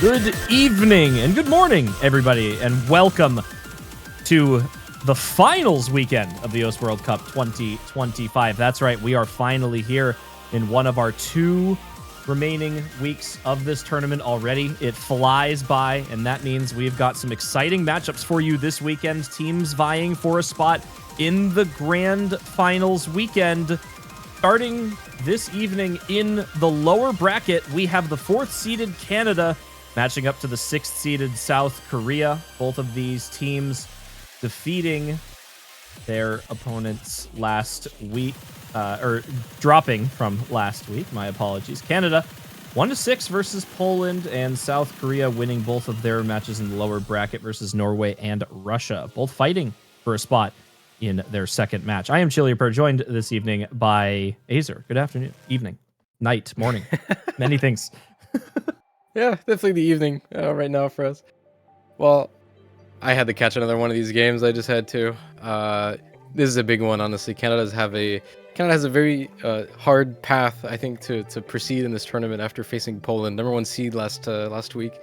Good evening and good morning, everybody, and welcome to the finals weekend of the OS World Cup 2025. That's right, we are finally here in one of our 2 remaining weeks of this tournament already. It flies by, and that means we've got some exciting matchups for you this weekend. Teams vying for a spot in the grand finals weekend. Starting this evening in the lower bracket, we have the 4th-seeded Canada matching up to the 6th-seeded South Korea. Both of these teams defeating their opponents last week, or dropping from last week. My apologies. Canada 1-6 versus Poland, and South Korea winning both of their matches in the lower bracket versus Norway and Russia, both fighting for a spot in their second match. I am Chiliper, joined this evening by Azer. Good afternoon, evening, night, morning, many things. Yeah, definitely the evening right now for us. Well, I had to catch another one of these games. I just had to. This is a big one, honestly. Canada has a very hard path, I think, to proceed in this tournament after facing Poland, #1 seed last week.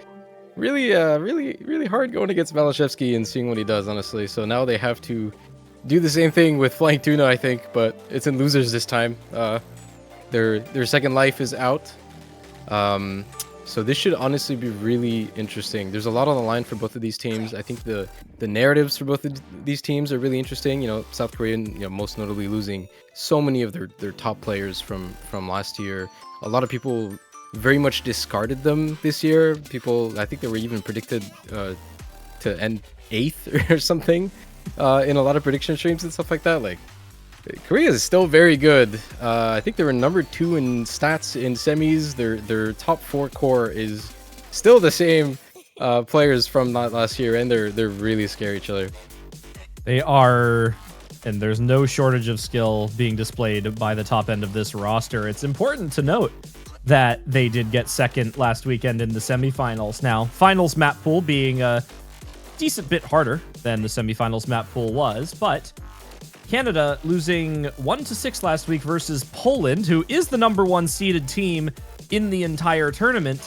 Really hard going against Malashevsky and seeing what he does, honestly. So now they have to do the same thing with Flying Tuna, I think, but it's in losers this time. Their second life is out. So this should honestly be really interesting. There's a lot on the line for both of these teams. I think the narratives for both of these teams are really interesting. You know, South Korean, most notably losing so many of their top players from last year. A lot of people very much discarded them this year. I think they were even predicted to end 8th or something in a lot of prediction streams and stuff like that. Like, Korea is still very good. I think they were #2 in stats in semis. Their top 4 core is still the same players from last year, and they're really scary, Chiller. They are, and there's no shortage of skill being displayed by the top end of this roster. It's important to note that they did get second last weekend in the semifinals. Now, finals map pool being a decent bit harder than the semifinals map pool was, but Canada losing 1-6 last week versus Poland, who is the #1 seeded team in the entire tournament.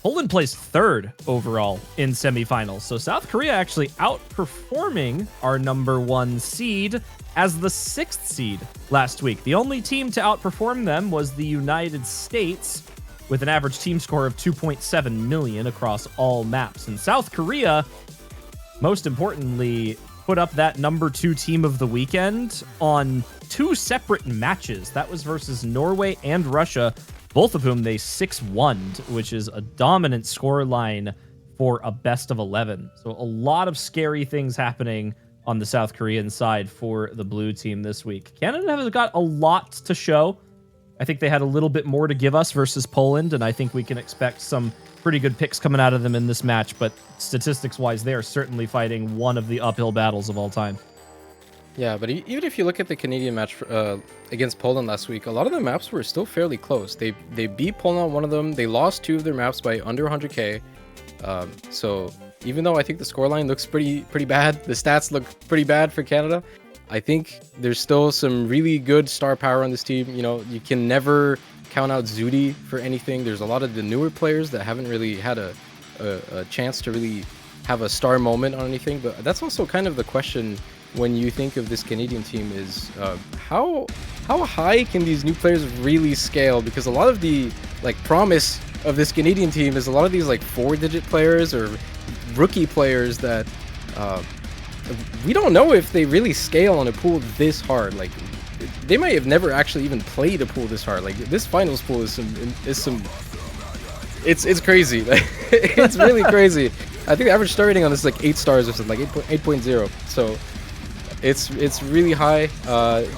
Poland placed 3rd overall in semifinals. So South Korea actually outperforming our #1 seed as the 6th seed last week. The only team to outperform them was the United States, with an average team score of 2.7 million across all maps. And South Korea, most importantly, put up that #2 team of the weekend on 2 separate matches. That was versus Norway and Russia, both of whom they 6-1'd, which is a dominant scoreline for a best of 11. So a lot of scary things happening on the South Korean side for the blue team this week. Canada has got a lot to show. I think they had a little bit more to give us versus Poland, and I think we can expect some pretty good picks coming out of them in this match, but statistics-wise, they are certainly fighting one of the uphill battles of all time. Yeah, but even if you look at the Canadian match against Poland last week, a lot of the maps were still fairly close. They beat Poland on one of them. They lost 2 of their maps by under 100k. So even though I think the scoreline looks pretty bad, the stats look pretty bad for Canada, I think there's still some really good star power on this team. You can never count out Zudi for anything. There's a lot of the newer players that haven't really had a chance to really have a star moment on anything. But that's also kind of the question when you think of this Canadian team is how high can these new players really scale? Because a lot of the promise of this Canadian team is a lot of these 4-digit players or rookie players that we don't know if they really scale on a pool this hard. They might have never actually even played a pool this hard. This finals pool is it's crazy. It's really crazy. I think the average star rating on this is 8 stars or something, 8.0. So it's really high.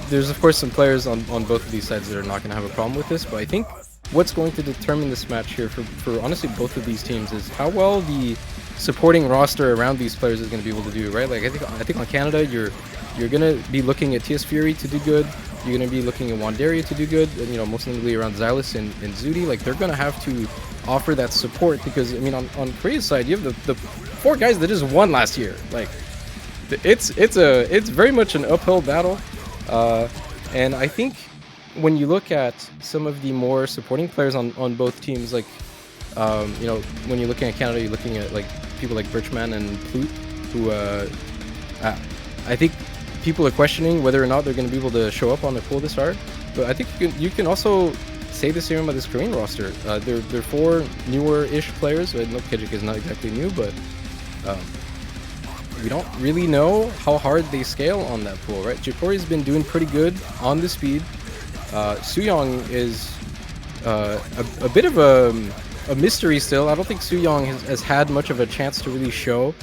There's of course some players on both of these sides that are not going to have a problem with this, but I think what's going to determine this match here for honestly both of these teams is how well the supporting roster around these players is going to be able to do, right? I think on Canada, you're going to be looking at TS Fury to do good. You're going to be looking at Wanderia to do good, and, most notably around Xylus and Zudi. They're going to have to offer that support because, on Korea's side, you have the 4 guys that just won last year. It's very much an uphill battle, and I think when you look at some of the more supporting players on both teams, You know, when you're looking at Canada, you're looking at like people like Birchman and Ploot, who I think people are questioning whether or not they're going to be able to show up on the pool this hard. But I think you can also say the same about this Korean roster. They're four newer-ish players. I know Kejik is not exactly new, but we don't really know how hard they scale on that pool, right? Jikori's been doing pretty good on the speed. Sooyoung is a bit of a mystery still. I don't think Sooyoung has had much of a chance to really show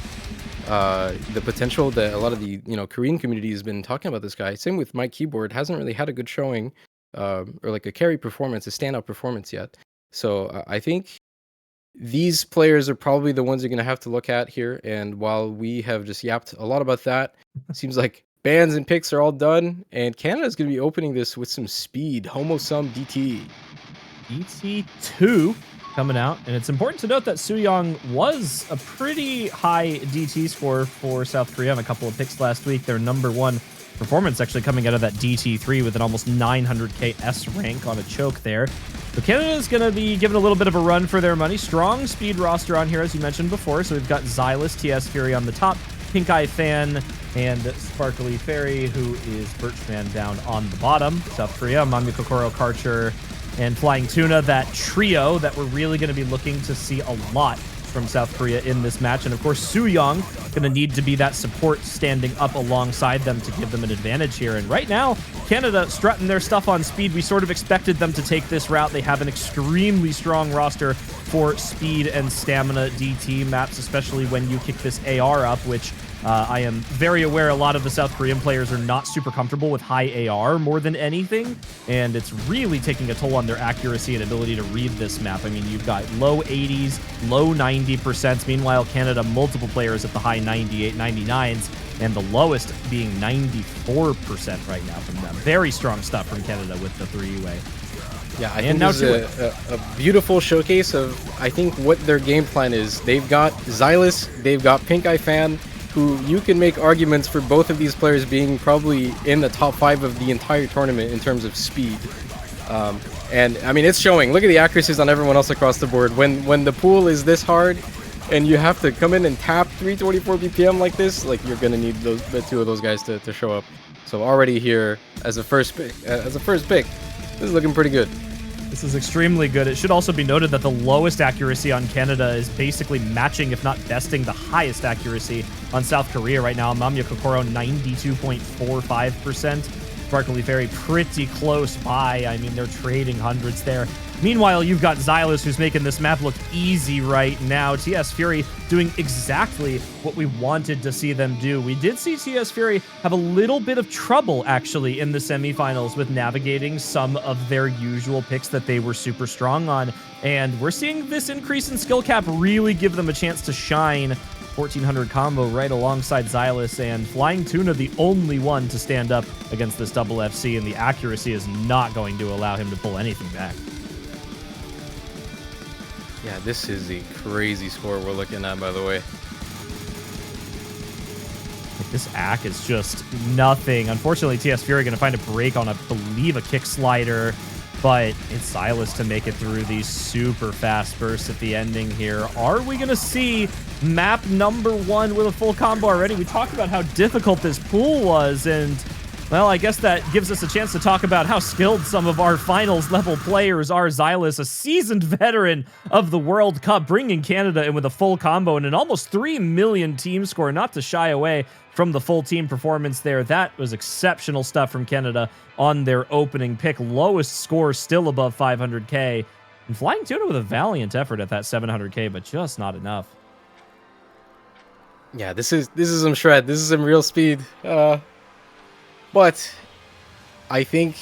the potential that a lot of the Korean community has been talking about this guy. Same with Mike Keyboard, hasn't really had a good showing or like a carry performance, a standout performance yet. So I think these players are probably the ones you're going to have to look at here. And while we have just yapped a lot about that, seems like bans and picks are all done, and Canada's going to be opening this with some speed. Homo Sum DT. DT2 coming out, and it's important to note that Sooyoung was a pretty high DT score for South Korea on a couple of picks last week. Their number one performance actually coming out of that DT3 with an almost 900k S rank on a choke there. So Canada is going to be given a little bit of a run for their money. Strong speed roster on here, as you mentioned before. So we've got Xylus, TS Fury on the top, Pink Eye Fan, and Sparkly Fairy, who is Birchman down on the bottom. South Korea, Mami Kokoro, Karcher, and Flying Tuna, that trio that we're really going to be looking to see a lot from South Korea in this match. And of course, Sooyoung going to need to be that support standing up alongside them to give them an advantage here. And right now, Canada strutting their stuff on speed. We sort of expected them to take this route. They have an extremely strong roster for speed and stamina DT maps, especially when you kick this AR up, which I am very aware a lot of the South Korean players are not super comfortable with high AR more than anything, and it's really taking a toll on their accuracy and ability to read this map. I mean, you've got low 80s, low 90%. Meanwhile, Canada, multiple players at the high 98, 99s, and the lowest being 94% right now from them. Very strong stuff from Canada with the 3-way. Yeah, I think this is a beautiful showcase of, I think, what their game plan is. They've got Xylus, they've got Pink Eye Fan, who you can make arguments for both of these players being probably in the top 5 of the entire tournament in terms of speed. And I mean, it's showing. Look at the accuracies on everyone else across the board. When the pool is this hard and you have to come in and tap 324 BPM like this, like, you're gonna need the two of those guys to show up. So already here as a first pick, this is looking pretty good. This is extremely good. It should also be noted that the lowest accuracy on Canada is basically matching, if not besting, the highest accuracy on South Korea right now. Mamiya Kokoro, 92.45%. Sparkly Fairy pretty close by. I mean, they're trading hundreds there. Meanwhile, you've got Xylus, who's making this map look easy right now. TS Fury doing exactly what we wanted to see them do. We did see TS Fury have a little bit of trouble, actually, in the semifinals with navigating some of their usual picks that they were super strong on. And we're seeing this increase in skill cap really give them a chance to shine. 1400 combo right alongside Xylus, and Flying Tuna the only one to stand up against this double FC, and the accuracy is not going to allow him to pull anything back. Yeah, this is a crazy score we're looking at, by the way. Like, this ACK is just nothing. Unfortunately, TS Fury going to find a break on, I believe, a kick slider, but it's Xylus to make it through these super fast bursts at the ending here. Are we going to see map number 1 with a full combo already? We talked about how difficult this pool was, and well, I guess that gives us a chance to talk about how skilled some of our finals level players are. Xylus, a seasoned veteran of the World Cup, bringing Canada in with a full combo and an almost 3 million team score, not to shy away from the full team performance there. That was exceptional stuff from Canada on their opening pick. Lowest score still above 500k. And Flying Tuna with a valiant effort at that 700k, but just not enough. Yeah, this is some shred. This is some real speed. But I think,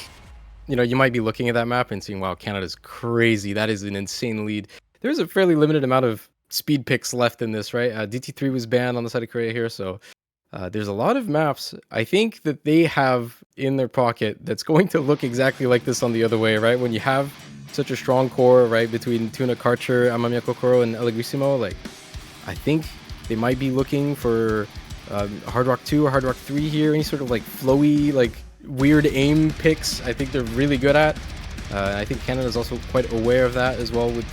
you might be looking at that map and seeing, wow, Canada's crazy. That is an insane lead. There's a fairly limited amount of speed picks left in this, right? DT3 was banned on the side of Korea here, so there's a lot of maps I think that they have in their pocket that's going to look exactly like this on the other way, right? When you have such a strong core, right, between Tuna, Karcher, Amamiya Kokoro, and Elegrisimo, like, I think they might be looking for Hard Rock 2 or Hard Rock 3 here, any sort of like flowy, like weird aim picks. I think they're really good at. I think Canada is also quite aware of that as well with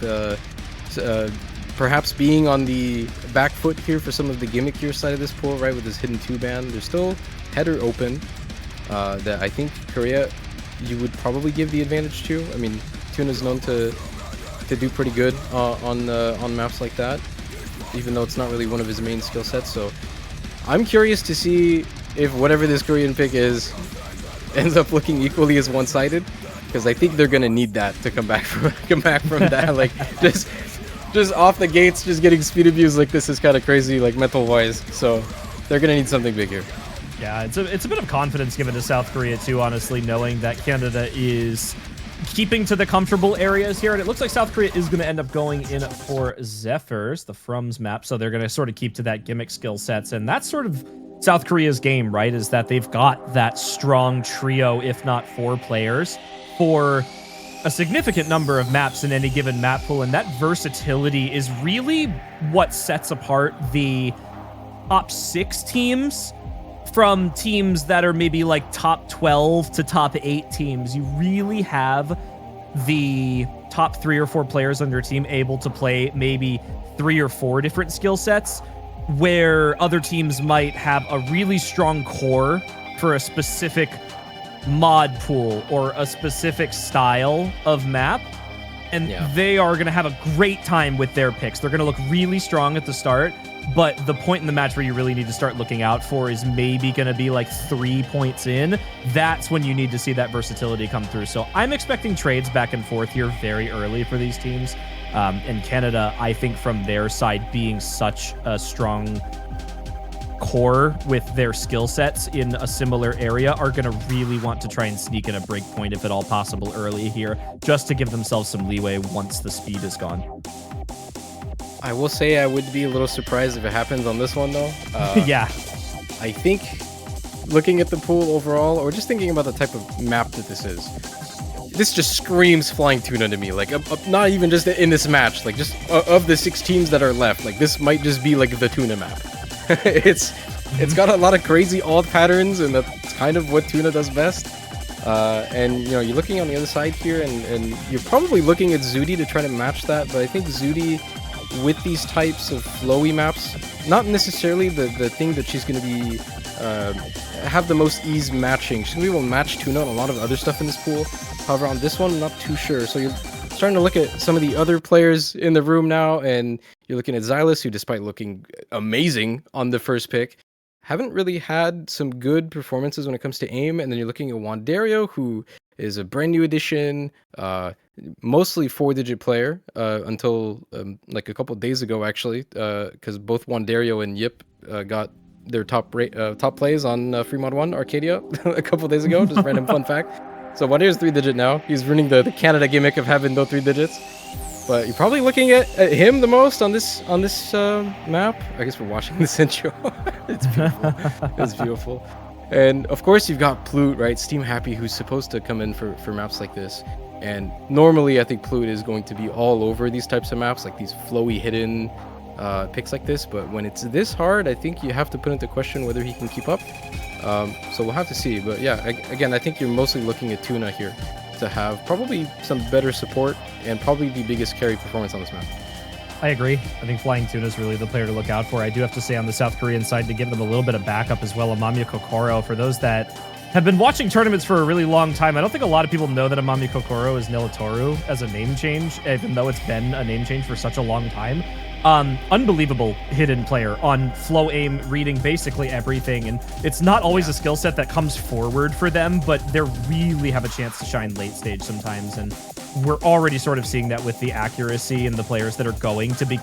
perhaps being on the back foot here for some of the gimmickier side of this pool, right, with this hidden 2-ban. There's still header open that I think Korea you would probably give the advantage to. I mean, Tuna's known to do pretty good on maps like that, even though it's not really one of his main skill sets. So I'm curious to see if whatever this Korean pick is ends up looking equally as one-sided, because I think they're gonna need that to come back from that. Like just off the gates, just getting speed abuse like this is kind of crazy, like mental-wise. So they're gonna need something big here. Yeah, it's a bit of confidence given to South Korea too, honestly, knowing that Canada is keeping to the comfortable areas here, and it looks like South Korea is going to end up going in for Zephyrs, the Frums map, so they're going to sort of keep to that gimmick skill sets, and that's sort of South Korea's game, right, is that they've got that strong trio, if not 4 players, for a significant number of maps in any given map pool, and that versatility is really what sets apart the top 6 teams from teams that are maybe like top 12 to top 8 teams. You really have the top 3 or 4 players on your team able to play maybe 3 or 4 different skill sets, where other teams might have a really strong core for a specific mod pool or a specific style of map. And they are going to have a great time with their picks. They're going to look really strong at the start, but the point in the match where you really need to start looking out for is maybe going to be like 3 points in. That's when you need to see that versatility come through. So I'm expecting trades back and forth here very early for these teams. And Canada, I think from their side being such a strong core with their skill sets in a similar area, are going to really want to try and sneak in a break point if at all possible early here, just to give themselves some leeway once the speed is gone. I will say I would be a little surprised if it happens on this one, though. Yeah. I think looking at the pool overall, or just thinking about the type of map that this just screams Flying Tuna to me. Like, not even just in this match, like just of the 6 teams that are left, like this might just be like the Tuna map. It's got a lot of crazy odd patterns, and that's kind of what Tuna does best. And you know, you're looking on the other side here, and you're probably looking at Zudi to try to match that, but I think Zudi, with these types of flowy maps, not necessarily the thing that she's going to be have the most ease matching. She's going to be able to match Tuna on a lot of other stuff in this pool. However, on this one, I'm not too sure. So you're starting to look at some of the other players in the room now, and you're looking at Xylus, who, despite looking amazing on the first pick, haven't really had some good performances when it comes to aim. And then you're looking at Wandario, who is a brand new addition, mostly 4-digit player until like a couple days ago, actually, because both Wandario and Yip got their top plays on Free Mod 1 Arcadia a couple days ago. Just random fun fact. So Wandario's 3-digit now. He's running the Canada gimmick of having no 3 digits. But you're probably looking at him the most on this map. I guess we're watching this intro. It's beautiful. It's beautiful. And of course you've got Plute, right? Steam Happy, who's supposed to come in for maps like this. And normally I think Plute is going to be all over these types of maps, like these flowy hidden picks like this. But when it's this hard, I think you have to put into question whether he can keep up. So we'll have to see. But yeah, again, I think you're mostly looking at Tuna here to have probably some better support and probably the biggest carry performance on this map. I agree. I think Flying Tuna is really the player to look out for. I do have to say on the South Korean side, to give them a little bit of backup as well, Amamiya Kokoro. For those that have been watching tournaments for a really long time, I don't think a lot of people know that Amamiya Kokoro is Nilatoru as a name change, even though it's been a name change for such a long time. Unbelievable hidden player on flow aim, reading basically everything, and it's not always a skill set that comes forward for them, but they really have a chance to shine late stage sometimes, and we're already sort of seeing that with the accuracy and the players that are going to be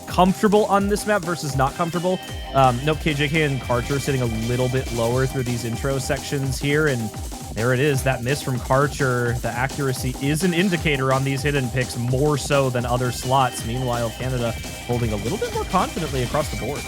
comfortable on this map versus not comfortable. Nope, KJK and Karcher sitting a little bit lower through these intro sections here, and there it is, that miss from Karcher. The accuracy is an indicator on these hidden picks more so than other slots. Meanwhile, Canada holding a little bit more confidently across the board.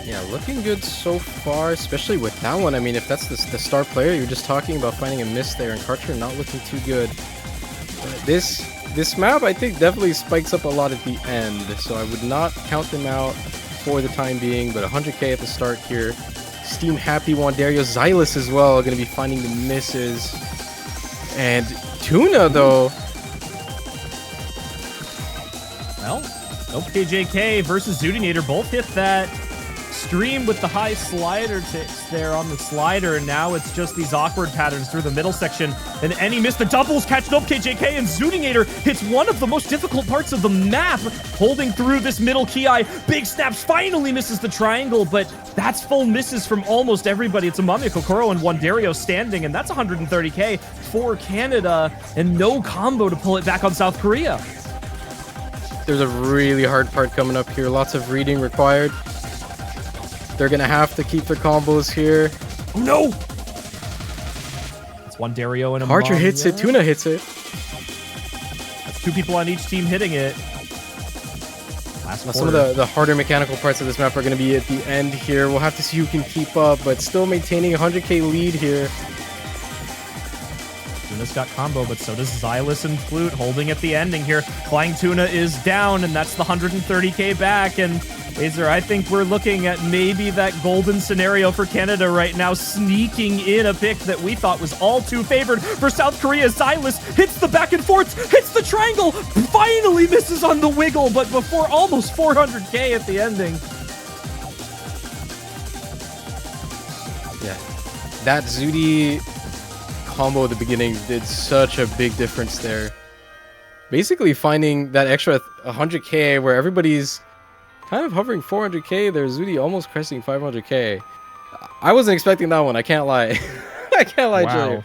Yeah, looking good so far, especially with that one. I mean, if that's the star player, you're just talking about finding a miss there, and Karcher not looking too good. But this map, I think, definitely spikes up a lot at the end, so I would not count them out for the time being, but 100k at the start here. Steam Happy, Wandario, Xylus as well, going to be finding the misses. And Tuna, though, Well, OKJK versus Zudinator both hit that stream with the high slider ticks there on the slider, and now it's just these awkward patterns through the middle section. And Any missed the doubles, catching up KJK, and Zudinator hits one of the most difficult parts of the map, holding through this middle key eye. Big Snaps finally misses the triangle, but that's full misses from almost everybody. It's Amami, Kokoro, and Wandario standing, and that's 130k for Canada, and no combo to pull it back on South Korea. There's a really hard part coming up here. Lots of reading required. They're going to have to keep their combos here. Oh, no! It's Wandario and Amami. Archer hits it. Tuna hits it. That's 2 people on each team hitting it. Some of the harder mechanical parts of this map are going to be at the end here. We'll have to see who can keep up, but still maintaining a 100k lead here. Tuna's got combo, but so does Xylus and Flute, holding at the ending here. Flying Tuna is down, and that's the 130k back. And Laser, I think we're looking at maybe that golden scenario for Canada right now, sneaking in a pick that we thought was all too favored for South Korea. Xylus hits the back and forth, hits the triangle, finally misses on the wiggle, but before almost 400k at the ending. Yeah, that Zudi combo at the beginning did such a big difference there. Basically finding that extra 100k where everybody's kind of hovering 400k. There's Zudi almost cresting 500k. I wasn't expecting that one. I can't lie. I can't lie, Julia.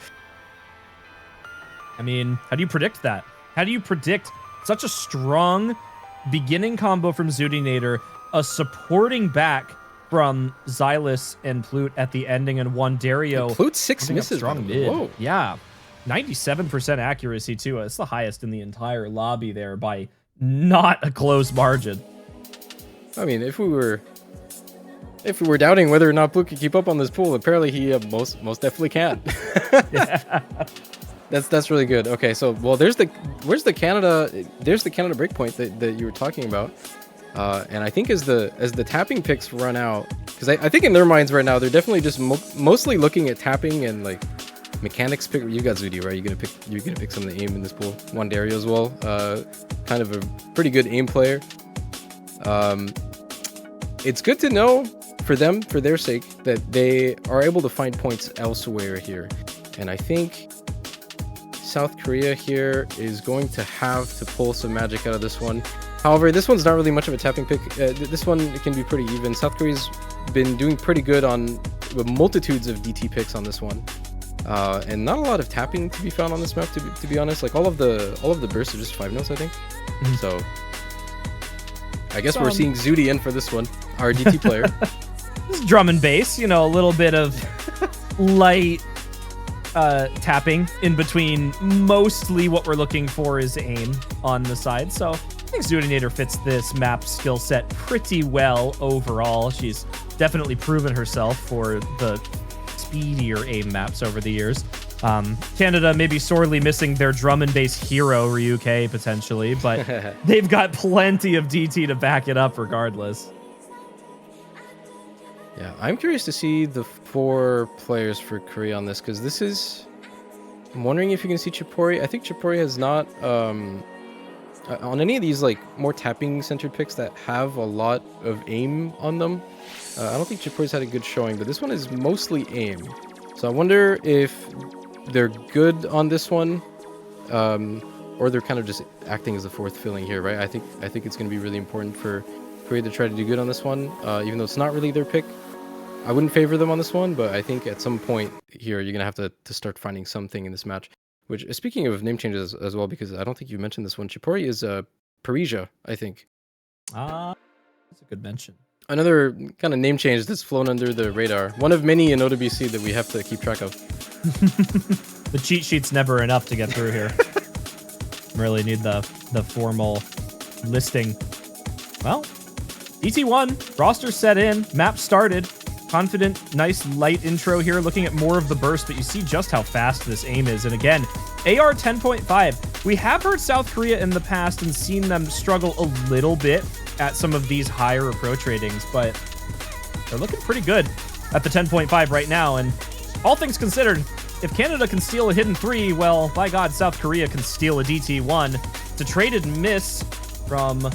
I mean, how do you predict that? How do you predict such a strong beginning combo from Zudinator, a supporting back from Xylus and Plute at the ending, and Wandario? Plute 6 misses. Strong mid. Whoa. Yeah. 97% accuracy, too. It's the highest in the entire lobby there by not a close margin. I mean, if we were doubting whether or not Blue could keep up on this pool, apparently he most definitely can. Yeah. That's really good. Okay, so there's the Canada breakpoint that you were talking about, and I think as the tapping picks run out, because I think in their minds right now they're definitely just mostly looking at tapping and like mechanics. You got Zudi, right? You're gonna pick some of the aim in this pool. Wandario as well, kind of a pretty good aim player. It's good to know for them, for their sake, that they are able to find points elsewhere here. And I think South Korea here is going to have to pull some magic out of this one. However, this one's not really much of a tapping pick. This one can be pretty even. South Korea's been doing pretty good on multitudes of DT picks on this one. And not a lot of tapping to be found on this map, to be honest. Like all of the bursts are just 5 notes, I think. Mm-hmm. So I guess we're seeing Zudi in for this one, our DT player. This is drum and bass, a little bit of light tapping in between. Mostly what we're looking for is aim on the side. So I think Zudinator fits this map skill set pretty well overall. She's definitely proven herself for the speedier aim maps over the years. Canada may be sorely missing their drum and bass hero, Ryuke, potentially, but they've got plenty of DT to back it up regardless. Yeah, I'm curious to see the 4 players for Korea on this, because this is... I'm wondering if you can see Chipori. I think Chipori has not... on any of these like more tapping-centered picks that have a lot of aim on them, I don't think Chipori's had a good showing, but this one is mostly aim. So I wonder if they're good on this one, or they're kind of just acting as a fourth filling here, right? I think it's going to be really important for Korea to try to do good on this one, even though it's not really their pick. I wouldn't favor them on this one, but I think at some point here you're going to have to start finding something in this match. Which, speaking of name changes as well, because I don't think you mentioned this one, Chipori is Parisia, I think. That's a good mention. Another kind of name change that's flown under the radar. One of many in OWC that we have to keep track of. The cheat sheet's never enough to get through here. Really need the formal listing. Well, DT1, roster set in, map started. Confident, nice light intro here, looking at more of the burst, but you see just how fast this aim is. And again, AR 10.5. We have heard South Korea in the past and seen them struggle a little bit at some of these higher approach ratings, but they're looking pretty good at the 10.5 right now. And all things considered, if Canada can steal a hidden 3, well, by God, South Korea can steal a DT1. To trade and miss from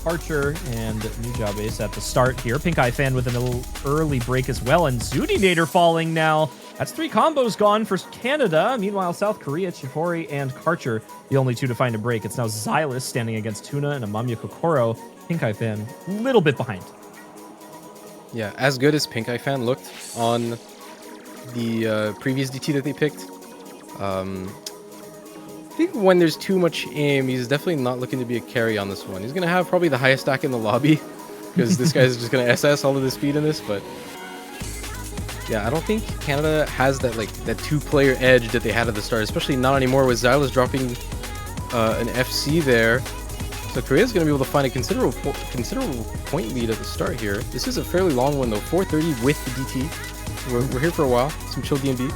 Archer and Nujab Ace at the start here. Pink Eye Fan with a little early break as well, and Zudinator falling now. That's 3 combos gone for Canada. Meanwhile, South Korea, Chipori and Karcher, the only 2 to find a break. It's now Xylus standing against Tuna and Amamiya Kokoro. Pink Eye Fan a little bit behind. Yeah, as good as Pink Eye Fan looked on the previous DT that they picked. I think when there's too much aim, he's definitely not looking to be a carry on this one. He's going to have probably the highest stack in the lobby because this guy's just going to SS all of the speed in this. But yeah, I don't think Canada has that that 2-player edge that they had at the start, especially not anymore with Xylus dropping an FC there. So Korea's going to be able to find a considerable point lead at the start here. This is a fairly long one though, 4:30 with the DT. We're here for a while. Some chill DMB.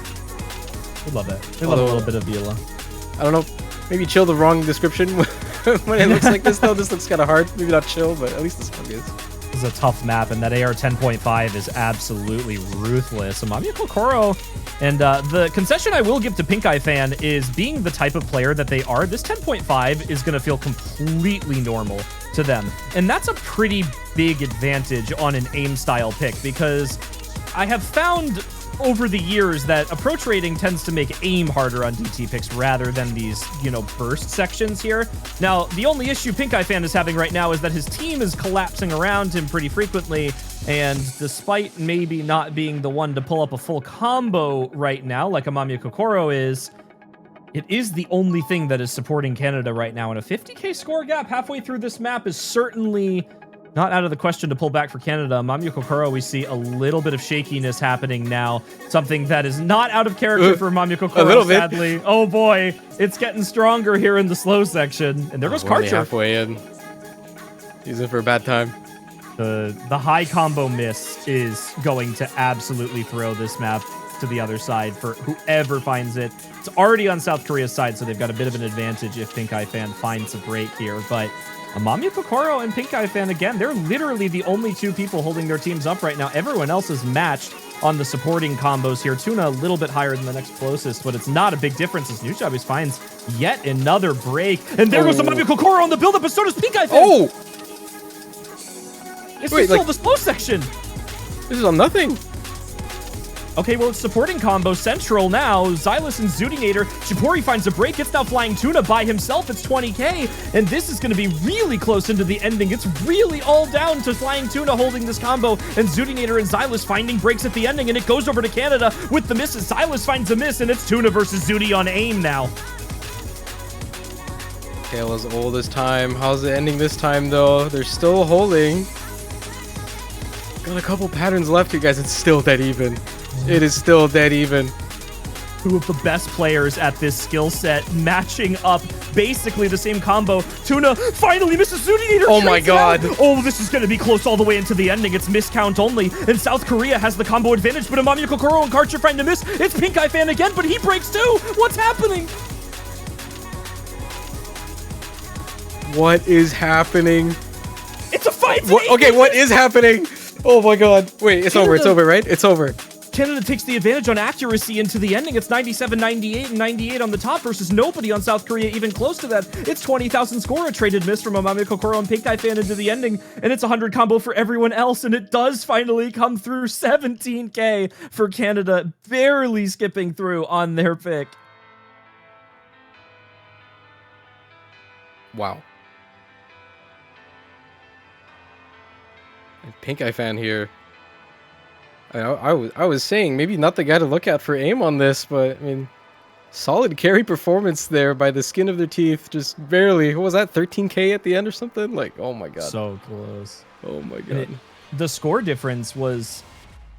We love it. We love a little bit of Vila. I don't know, maybe chill the wrong description when it looks like this though. This looks kind of hard. Maybe not chill, but at least this one is. This is a tough map, and that AR 10.5 is absolutely ruthless. Amamiya Kokoro, and the concession I will give to Pink Eye Fan is being the type of player that they are, this 10.5 is going to feel completely normal to them. And that's a pretty big advantage on an aim style pick, because I have found over the years that approach rating tends to make aim harder on DT picks rather than these, burst sections here. Now, the only issue Pink Eye Fan is having right now is that his team is collapsing around him pretty frequently, and despite maybe not being the one to pull up a full combo right now, like Amamiya Kokoro is, it is the only thing that is supporting Canada right now, and a 50k score gap halfway through this map is certainly not out of the question to pull back for Canada. Amamiya Kokoro, we see a little bit of shakiness happening now. Something that is not out of character for Amamiya Kokoro, sadly. Oh boy, it's getting stronger here in the slow section. And there goes Karcher. Halfway in. He's in for a bad time. The high combo miss is going to absolutely throw this map to the other side for whoever finds it. It's already on South Korea's side, so they've got a bit of an advantage if Pink Eye Fan finds a break here. But Amamiya Kokoro and Pink Eye Fan, again, they're literally the only 2 people holding their teams up right now. Everyone else is matched on the supporting combos here. Tuna a little bit higher than the next closest, but it's not a big difference as Nujabes finds yet another break. And there goes Amamiya Kokoro on the build-up, but so does Pink Eye Fan. Oh! It's still the slow section. This is on nothing. Okay, well, it's supporting combo central now. Xylus and Zudinator. Chipori finds a break. It's now flying Tuna by himself. It's 20k, and this is going to be really close into the ending. It's really all down to flying Tuna holding this combo, and Zudinator and Xylus finding breaks at the ending, and it goes over to Canada with the misses. Xylus finds a miss, and it's Tuna versus Zudi on aim now. Tale as old as time. How's it ending this time, though? They're still holding. Got a couple patterns left here, guys. It's still dead even. It is still dead even. 2 of the best players at this skill set matching up basically the same combo. Tuna finally misses Zudinator. Oh my god. Oh, this is going to be close all the way into the ending. It's miscount only, and South Korea has the combo advantage, but Amamiya Kokoro and Karcher find a miss. It's Pink Eye Fan again, but he breaks too. What's happening? What is happening? It's a fight. Okay, what is happening? Oh my god. Wait, it's over. It's over, right? It's over. Canada takes the advantage on accuracy into the ending. It's 97, 98, and 98 on the top versus nobody on South Korea even close to that. It's 20,000 score, a traded miss from Amamiya Kokoro and Pink Eye Fan into the ending, and it's 100 combo for everyone else, and it does finally come through. 17k for Canada, barely skipping through on their pick. Wow. And Pink Eye Fan here. I was saying maybe not the guy to look at for aim on this, but I mean, solid carry performance there by the skin of their teeth. Just barely. What was that? 13k at the end or something? Like, oh my god. So close. Oh my god. The score difference was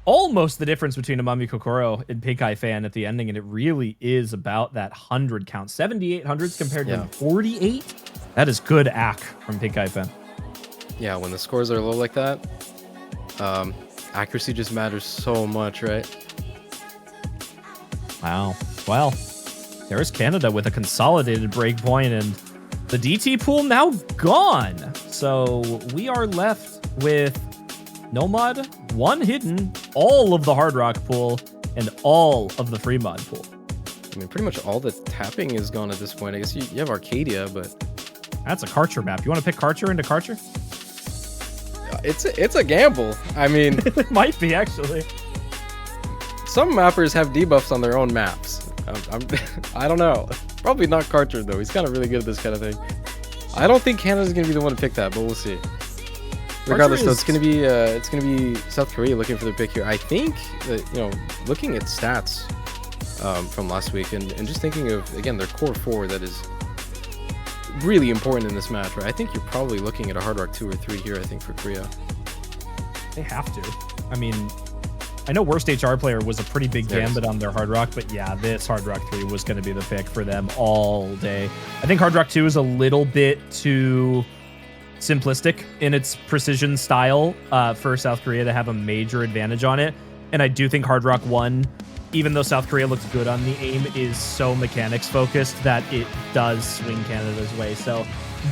almost the difference between Amamiya Kokoro and Pink Eye Fan at the ending, and it really is about that 100 count. 7800s compared to 48. That is good ack from Pink Eye Fan. Yeah, when the scores are low like that, accuracy just matters so much, right? Wow. Well, there's Canada with a consolidated break point, and the DT pool now gone. So we are left with Nomad, 1 hidden, all of the Hard Rock pool, and all of the Free Mod pool. I mean, pretty much all the tapping is gone at this point. I guess you have Arcadia, but... That's a Karcher map. You want to pick Karcher into Karcher? it's a gamble. I mean, It might be, actually. some mappers have debuffs on their own maps. I don't know. Probably not Karcher though. He's kind of really good at this kind of thing. I don't think Canada's gonna be the one to pick that, but we'll see. Regardless, though, it's gonna be South Korea looking for the pick here. I think that, you know, looking at stats from last week and just thinking of, again, their core four that is really important in this match, right? I think you're probably looking at a Hard Rock 2 or 3 here, I think, for Korea. They have to. I mean, I know Worst HR Player was a pretty big gambit on their Hard Rock, but yeah, this Hard Rock 3 was going to be the pick for them all day. I think Hard Rock 2 is a little bit too simplistic in its precision style for South Korea to have a major advantage on it. And I do think Hard Rock 1, even though South Korea looks good on the aim, is so mechanics focused that it does swing Canada's way. So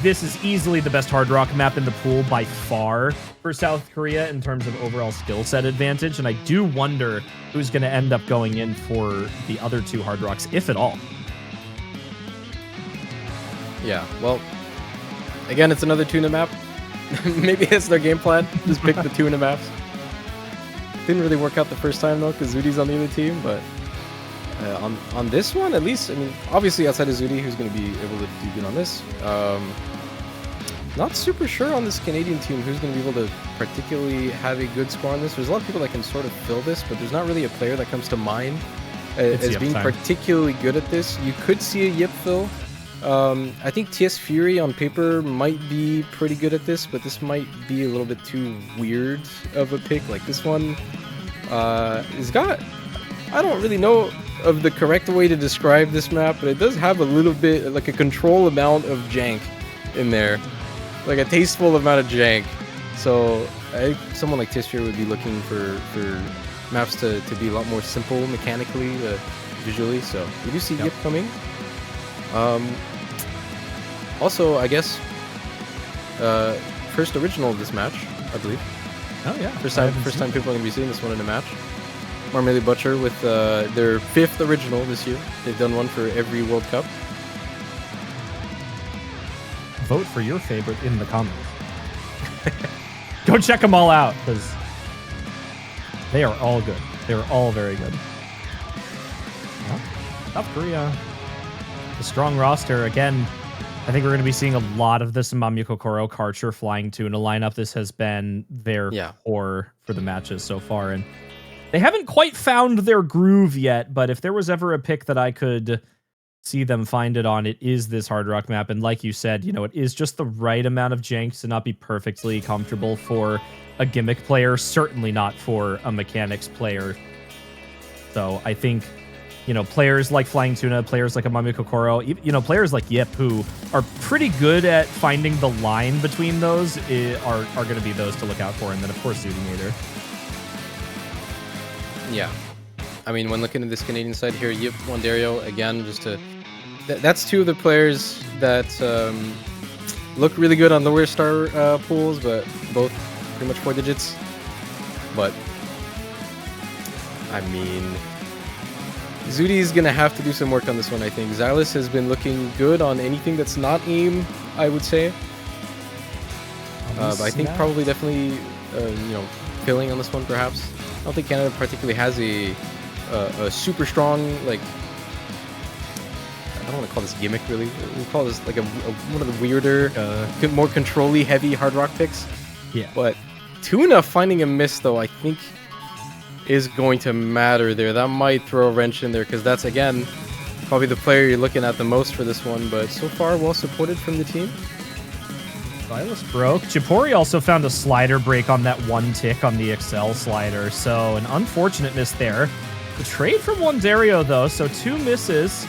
this is easily the best Hard Rock map in the pool by far for South Korea in terms of overall skill set advantage. And I do wonder who's going to end up going in for the other two Hard Rocks, if at all. Yeah, well, again, it's another tuna map. Maybe it's their game plan. Just pick the tuna maps. Didn't really work out the first time though, because Zudi's on the other team. But on this one, at least, I mean, obviously outside of Zudi, who's going to be able to do good on this. Not super sure on this Canadian team who's going to be able to particularly have a good score on this. There's a lot of people that can sort of fill this, but there's not really a player that comes to mind as being particularly good at this. You could see a Yip fill. I think TS Fury on paper might be pretty good at this, but this might be a little bit too weird of a pick. Like this one has got, I don't really know of the correct way to describe this map, but it does have a little bit like a control amount of jank in there, like a tasteful amount of jank. So I think someone like TS Fury would be looking for maps to be a lot more simple mechanically, visually. So we do see Yip coming. Also, I guess, first original of this match, I believe. Oh yeah, first time people are gonna be seeing this one in a match. Marmeli Butcher with their 5th original this year. They've done one for every World Cup. Vote for your favorite in the comments. Go check them all out, because they are all good. They are all very good. Well, South Korea, a strong roster. Again, I think we're going to be seeing a lot of this Mamiya Kokoro, Karcher, Flying Tuna lineup. This has been their core for the matches so far. And they haven't quite found their groove yet, but if there was ever a pick that I could see them find it on, it is this Hard Rock map. And like you said, you know, it is just the right amount of jank to not be perfectly comfortable for a gimmick player, certainly not for a mechanics player. So I think, you know, players like Flying Tuna, players like Mamiya Kokoro, you know, players like Yip, who are pretty good at finding the line between those, are going to be those to look out for. And then, of course, Zudinator. Yeah. I mean, when looking at this Canadian side here, Yip, Wandario, again, just to... that's two of the players that look really good on lower star pools, but both pretty much 4 digits. But, I mean... Zudi's going to have to do some work on this one, I think. Xylus has been looking good on anything that's not aim, I would say. But I think probably definitely, you know, filling on this one, perhaps. I don't think Canada particularly has a super strong, like... I don't want to call this gimmick, really. We'll call this like one of the weirder, more control-y, heavy hard rock picks. Yeah. But Tuna finding a miss, though, I think... is going to matter there. That might throw a wrench in there, because that's, again, probably the player you're looking at the most for this one, but so far well supported from the team. Silas broke. Chipori also found a slider break on that one tick on the Excel slider, so an unfortunate miss there. The trade from Wandario, though, so 2 misses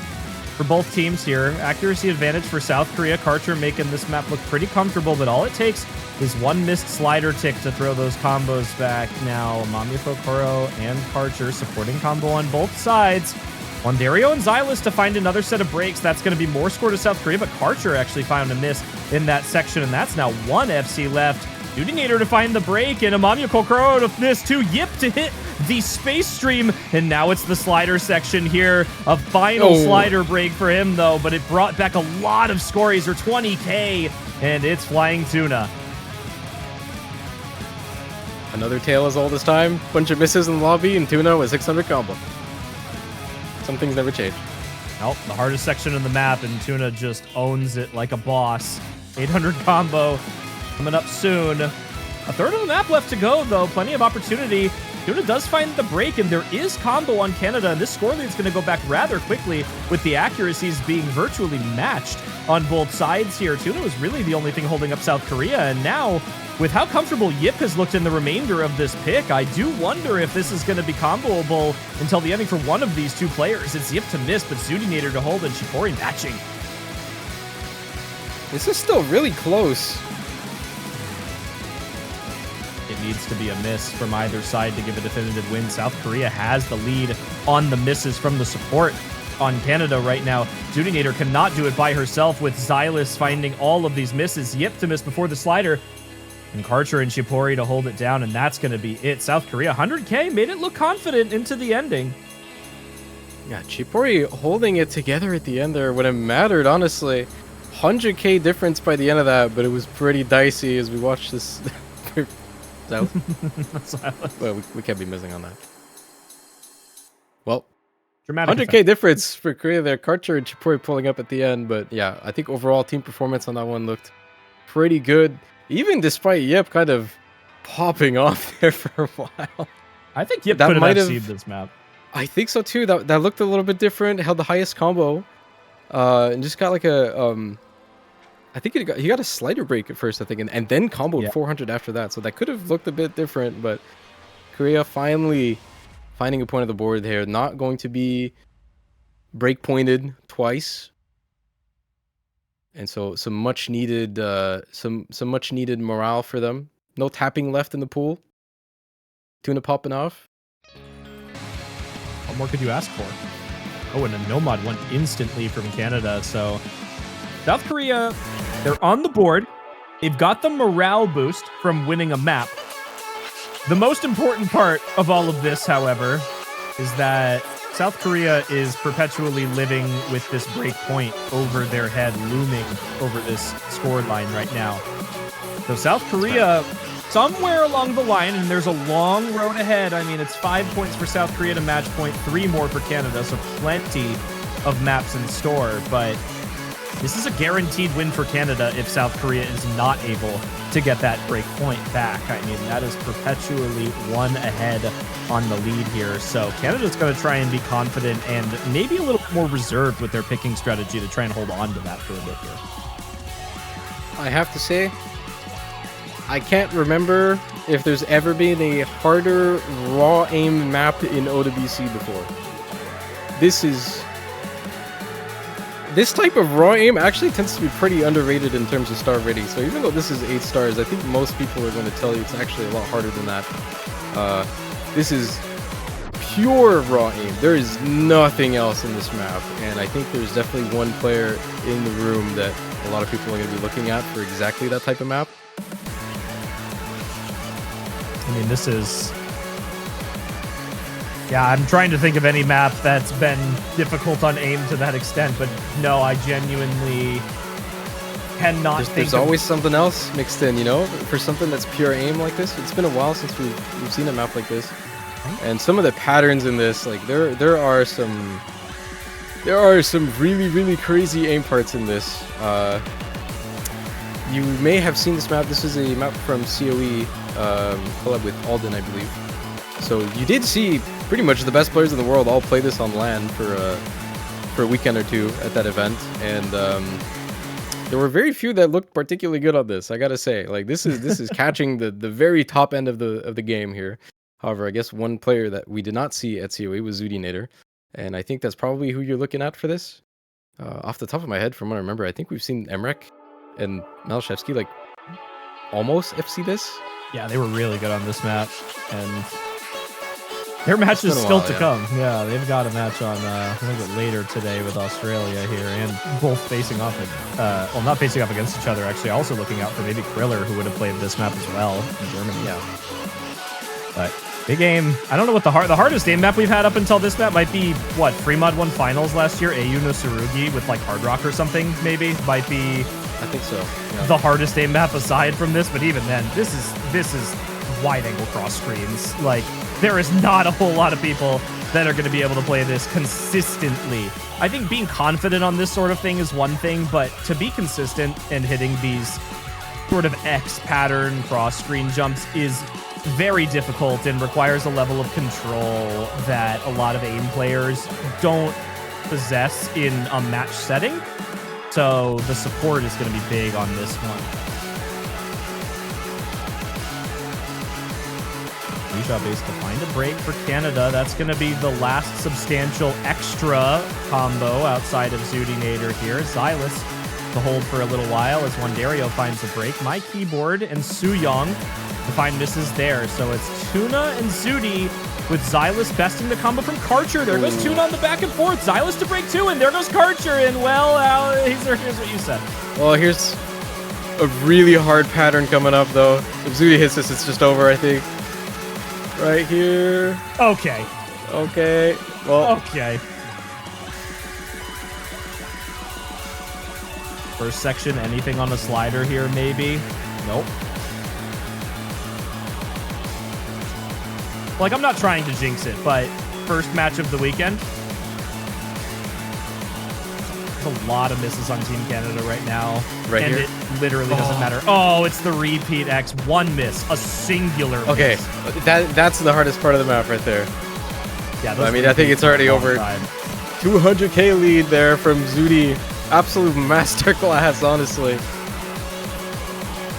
for both teams here. Accuracy advantage for South Korea. Karcher making this map look pretty comfortable, but all it takes is 1 missed slider tick to throw those combos back. Now, Mamiya Kokoro and Karcher supporting combo on both sides. Wandario and Xylus to find another set of breaks. That's going to be more score to South Korea, but Karcher actually found a miss in that section, and that's now 1 FC left. Dudinator to find the break, and Mamiya Kokoro to miss 2. Yip to hit the space stream, and now it's the slider section here. A final slider break for him, though, but it brought back a lot of scores, or 20k, and it's Flying Tuna. Another tale as old as time. Bunch of misses in the lobby, and Tuna with 600 combo. Some things never change. Nope, the hardest section of the map, and Tuna just owns it like a boss. 800 combo coming up soon. A third of the map left to go, though. Plenty of opportunity. Tuna does find the break, and there is combo on Canada, and this score lead is going to go back rather quickly with the accuracies being virtually matched on both sides here. Tuna was really the only thing holding up South Korea, and now, with how comfortable Yip has looked in the remainder of this pick, I do wonder if this is going to be comboable until the ending for one of these two players. It's Yip to miss, but Zudinator to hold, and Shipori matching. This is still really close. It needs to be a miss from either side to give a definitive win. South Korea has the lead on the misses from the support on Canada right now. Zudinator cannot do it by herself with Xylus finding all of these misses. Yip to miss before the slider. And Karcher and Shipori to hold it down, and that's going to be it. South Korea, 100K, made it look confident into the ending. Yeah, Shipori holding it together at the end there when it mattered, honestly. 100K difference by the end of that, but it was pretty dicey as we watched this. Well, we can't be missing on that. Well, dramatic 100K effect. difference for Korea there. Karcher and Shipori pulling up at the end, but yeah, I think overall team performance on that one looked pretty good. Even despite Yip kind of popping off there for a while. I think Yip That could might have have- FC'd this map. I think so too. That looked a little bit different. Held the highest combo, and just got like a I think he got a slider break at first, I think, and then comboed 400 after that. So that could have looked a bit different, but Korea finally finding a point of the board here. Not going to be break pointed twice. And so some much needed some much needed morale for them. No tapping left in the pool. Tuna popping off. What more could you ask for? Oh, and a Nomad went instantly from Canada. So South Korea, they're on the board. They've got the morale boost from winning a map. The most important part of all of this, however, is that South Korea is perpetually living with this break point over their head, looming over this score line right now. So South Korea, somewhere along the line, and there's a long road ahead. I mean, it's 5 points for South Korea to match point, 3 more for Canada, so plenty of maps in store. But this is a guaranteed win for Canada if South Korea is not able to get that break point back. I mean, that is perpetually one ahead on the lead here. So Canada's going to try and be confident and maybe a little more reserved with their picking strategy to try and hold on to that for a bit here. I have to say, I can't remember if there's ever been a harder raw aim map in OWC before. This type of raw aim actually tends to be pretty underrated in terms of star rating. So even though this is 8 stars, I think most people are going to tell you it's actually a lot harder than that. This is pure raw aim. There is nothing else in this map, and I think there's definitely one player in the room that a lot of people are going to be looking at for exactly that type of map. I mean, this is... Yeah, I'm trying to think of any map that's been difficult on aim to that extent, but no, I genuinely cannot think There's of... always something else mixed in, you know? For something that's pure aim like this, it's been a while since we've seen a map like this. And some of the patterns in this, like there are some really, really crazy aim parts in this. You may have seen this map. This is a map from COE, collab with Alden, I believe. So you did see pretty much the best players in the world all play this on LAN for a weekend or two at that event, and there were very few that looked particularly good on this. I gotta say, like this is catching the very top end of the game here. However, I guess one player that we did not see at COE was Zudinator, and I think that's probably who you're looking at for this. Off the top of my head, from what I remember, I think we've seen Emrek and Malashevsky like almost FC this. Yeah, they were really good on this map, and their match is been a still while, to yeah. come. Yeah, they've got a match on a little bit later today with Australia here, and both facing off, well, not facing off against each other, actually, also looking out for maybe Kriller, who would have played this map as well in Germany. Yeah. But big aim. I don't know what the hardest aim map we've had up until this map might be, what, Fremod won finals last year, AU no Tsurugi with like Hard Rock or something, maybe, might be I think so. Yeah. the hardest aim map aside from this, but even then, this is wide angle cross screens. Like, there is not a whole lot of people that are going to be able to play this consistently. I think being confident on this sort of thing is one thing, but to be consistent and hitting these sort of X pattern cross screen jumps is very difficult and requires a level of control that a lot of aim players don't possess in a match setting. So the support is going to be big on this one. Shot base to find a break for Canada. That's going to be the last substantial extra combo outside of Zudinator here. Xylus to hold for a little while as Wandario finds a break. My Keyboard and Suyong to find misses there. So it's Tuna and Zudi with Xylus besting the combo from Karcher. There goes Tuna on the back and forth. Xylus to break 2, and there goes Karcher. And well, here's what you said. Well, here's a really hard pattern coming up, though. If Zudi hits this, it's just over, I think. Right here. Okay. Okay. Well. Okay. First section, anything on a slider here, maybe? Nope. Like, I'm not trying to jinx it, but first match of the weekend. There's a lot of misses on Team Canada right now. Right and here? It literally doesn't matter. Oh, it's the repeat X. One miss. A singular miss. Okay. That's the hardest part of the map right there. Yeah, I mean, I think it's already over. 200k lead there from Zudi. Absolute masterclass, honestly.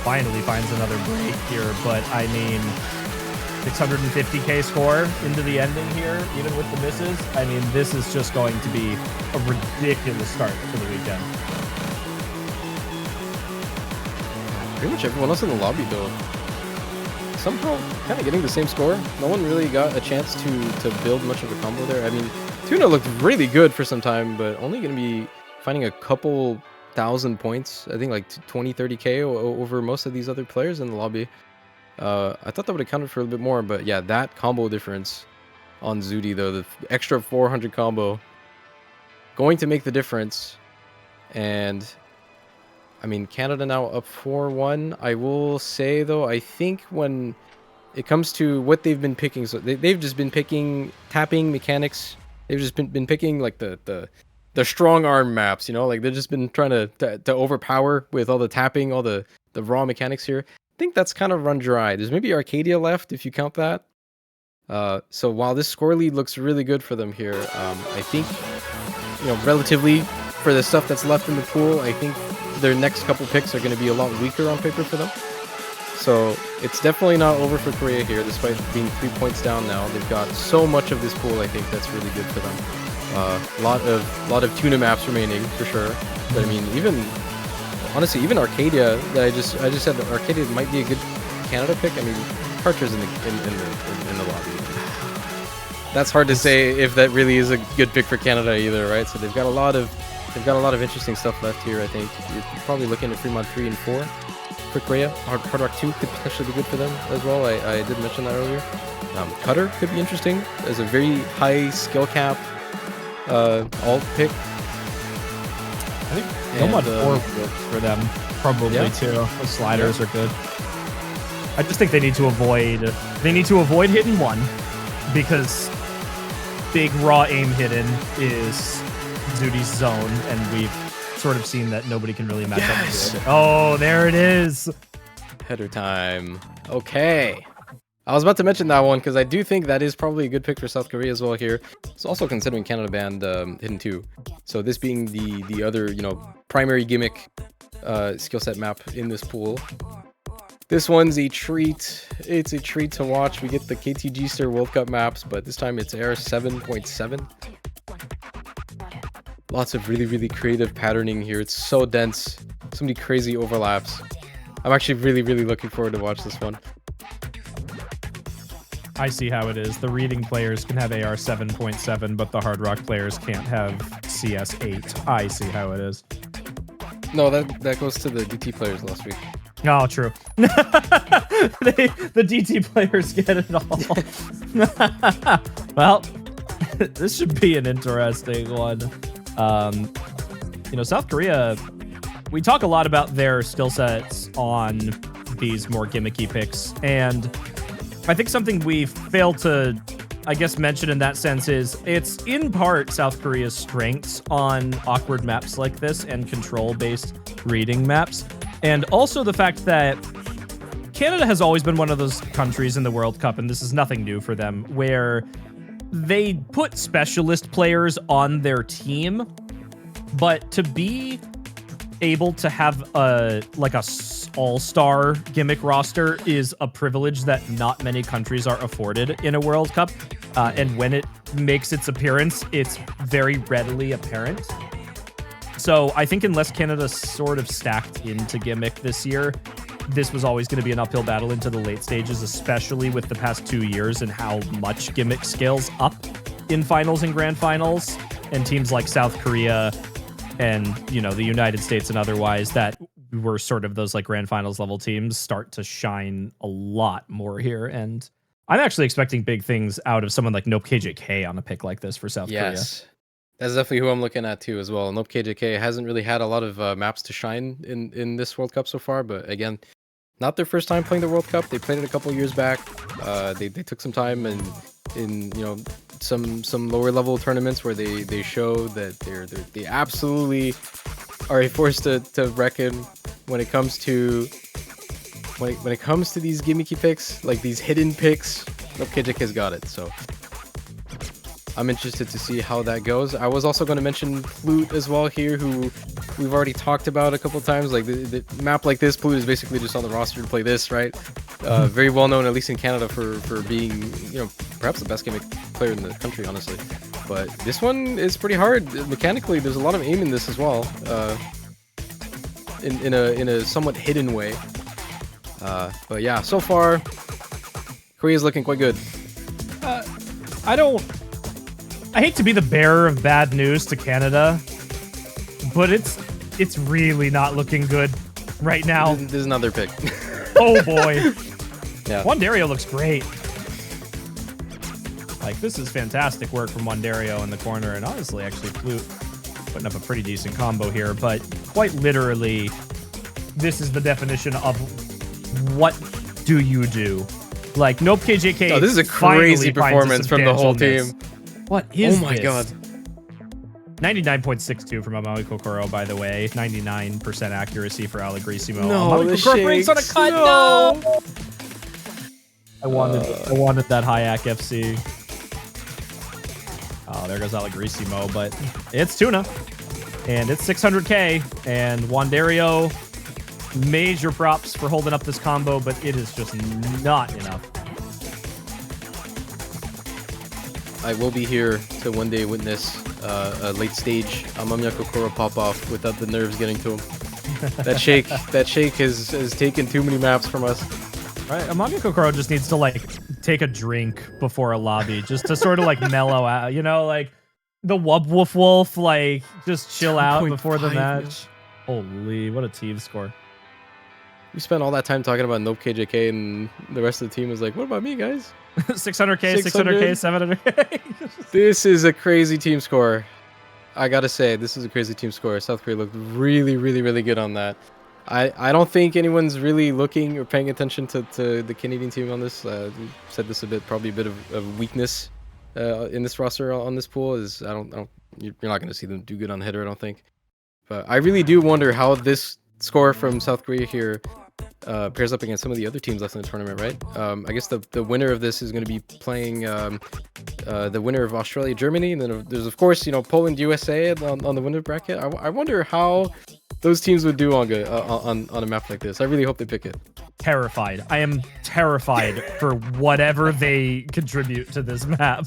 Finally finds another break here, but I mean, 650k score into the ending here, even with the misses. I mean, this is just going to be a ridiculous start to the weekend. Pretty much everyone else in the lobby, though, somehow kind of getting the same score. No one really got a chance to build much of a combo there. I mean, Tuna looked really good for some time, but only going to be finding a couple thousand points. I think like 20, 30k over most of these other players in the lobby. I thought that would have counted for a little bit more, but yeah, that combo difference on Zudi, though, the extra 400 combo, going to make the difference. And I mean, Canada now up 4-1. I will say, though, I think when it comes to what they've been picking, so they've just been picking tapping mechanics. They've just been picking like the strong arm maps, you know, like they've just been trying to overpower with all the tapping, all the raw mechanics here. I think that's kind of run dry. There's maybe Arcadia left if you count that. So while this score lead looks really good for them here, I think, you know, relatively for the stuff that's left in the pool, I think their next couple picks are going to be a lot weaker on paper for them. So it's definitely not over for Korea here, despite being 3 points down now. They've got so much of this pool, I think that's really good for them. A lot of Tuna maps remaining for sure. But I mean, honestly, even Arcadia that I just said that Arcadia might be a good Canada pick. I mean, Karcher's in the lobby. That's hard to say if that really is a good pick for Canada either, right? So they've got a lot of interesting stuff left here. I think you're probably looking at Fremont 3 and 4 for Korea. Hard Rock 2 could potentially be good for them as well. I did mention that earlier. Cutter could be interesting as a very high skill cap alt pick. I think Nomad 4 works for them probably too. The sliders are good. I just think they need to avoid hitting 1 because big raw aim hidden is Zudi's zone, and we've sort of seen that nobody can really match up to it. Oh, there it is. Header time. Okay. I was about to mention that one because I do think that is probably a good pick for South Korea as well here. It's also considering Canada banned Hidden 2. So this being the other, you know, primary gimmick skill set map in this pool. This one's a treat. It's a treat to watch. We get the KTG Star World Cup maps, but this time it's AR 7.7. Lots of really, really creative patterning here. It's so dense. So many crazy overlaps. I'm actually really, really looking forward to watch this one. I see how it is. The reading players can have AR 7.7, but the Hard Rock players can't have CS 8. I see how it is. No, that goes to the DT players last week. Oh, true. The DT players get it all. Well, this should be an interesting one. You know, South Korea, we talk a lot about their skill sets on these more gimmicky picks, and I think something we failed to, I guess, mention in that sense is it's in part South Korea's strengths on awkward maps like this and control-based reading maps. And also the fact that Canada has always been one of those countries in the World Cup, and this is nothing new for them, where they put specialist players on their team, but to be able to have a all-star gimmick roster is a privilege that not many countries are afforded in a World Cup. And when it makes its appearance, it's very readily apparent. So I think unless Canada sort of stacked into gimmick this year, this was always going to be an uphill battle into the late stages, especially with the past 2 years and how much gimmick scales up in finals and grand finals. And teams like South Korea and, you know, the United States and otherwise that were sort of those like grand finals level teams start to shine a lot more here. And I'm actually expecting big things out of someone like Nope KJK on a pick like this for South Korea. Yes, that's definitely who I'm looking at too as well. Nope KJK hasn't really had a lot of maps to shine in this World Cup so far, but again, not their first time playing the World Cup. They played it a couple years back. They took some time and in some lower level tournaments where they show that they absolutely are a force to reckon when it comes to these gimmicky picks, like these hidden picks. Nope KJK's got it. So I'm interested to see how that goes. I was also going to mention Flute as well here, who we've already talked about a couple times. Like the map like this, Flute is basically just on the roster to play this, right? Very well known, at least in Canada, for being, perhaps the best gimmick player in the country, honestly. But this one is pretty hard mechanically. There's a lot of aim in this as well, in a somewhat hidden way. But yeah, so far, Korea's looking quite good. I hate to be the bearer of bad news to Canada, but it's really not looking good right now. This is another pick. Oh boy. Yeah. Wandario looks great. Like, this is fantastic work from Wandario in the corner, and honestly, actually, Flute putting up a pretty decent combo here, but quite literally, this is the definition of what do you do? Like, Nope KJK. Oh, this is a crazy performance from the whole team. What is Oh my this? god. 99.62 from Amami Kokoro, by the way. 99% accuracy for Allegrissimo. No, Amami the Kokoro brings on a shakes. cut. No. No! I wanted that high AC FC. Oh, there goes Allegrissimo, but it's Tuna. And it's 600k. And Wandario, major props for holding up this combo, but it is just not enough. I will be here to one day witness a late stage Amamiya Kokoro pop off without the nerves getting to him. That shake has taken too many maps from us. Right, Amami Kokoro just needs to like take a drink before a lobby, just to sort of like mellow out, like the Wub Woof Wolf, like just chill out before the match. Holy, what a team score! We spent all that time talking about Nope KJK, and the rest of the team was like, "What about me, guys?" 600k, 600k, 700k. This is a crazy team score. I gotta say, this is a crazy team score. South Korea looked really, really, really good on that. I don't think anyone's really looking or paying attention to the Canadian team on this. Said this probably a bit of weakness in this roster on this pool. Is you're not gonna see them do good on header, I don't think. But I really do wonder how this score from South Korea here pairs up against some of the other teams left in the tournament, right? I guess the winner of this is going to be playing the winner of Australia, Germany, and then there's of course Poland, USA on the winner bracket. I wonder how those teams would do on a map like this. I really hope they pick it. Terrified. I am terrified for whatever they contribute to this map.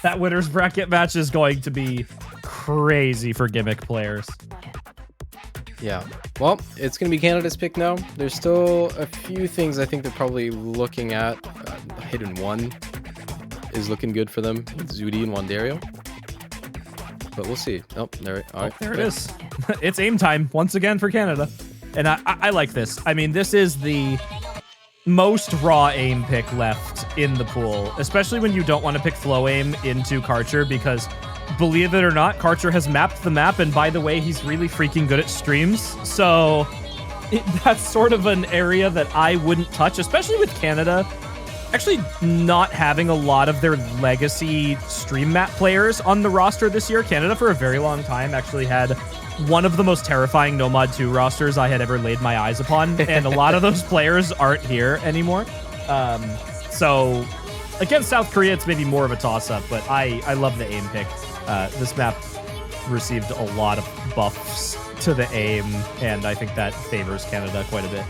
That winner's bracket match is going to be crazy for gimmick players. Yeah, well, it's going to be Canada's pick now. There's still a few things I think they're probably looking at. Hidden One is looking good for them with Zudi and Wandario. But we'll see. Oh, there, all right. There it is. It's aim time once again for Canada. And I like this. I mean, this is the most raw aim pick left in the pool, especially when you don't want to pick flow aim into Karcher, because believe it or not, Karcher has mapped the map, and by the way, he's really freaking good at streams. So that's sort of an area that I wouldn't touch, especially with Canada actually not having a lot of their legacy stream map players on the roster this year. Canada, for a very long time, actually had one of the most terrifying Nomad 2 rosters I had ever laid my eyes upon, and a lot of those players aren't here anymore. So against South Korea, it's maybe more of a toss-up, but I love the aim pick. This map received a lot of buffs to the aim, and I think that favors Canada quite a bit.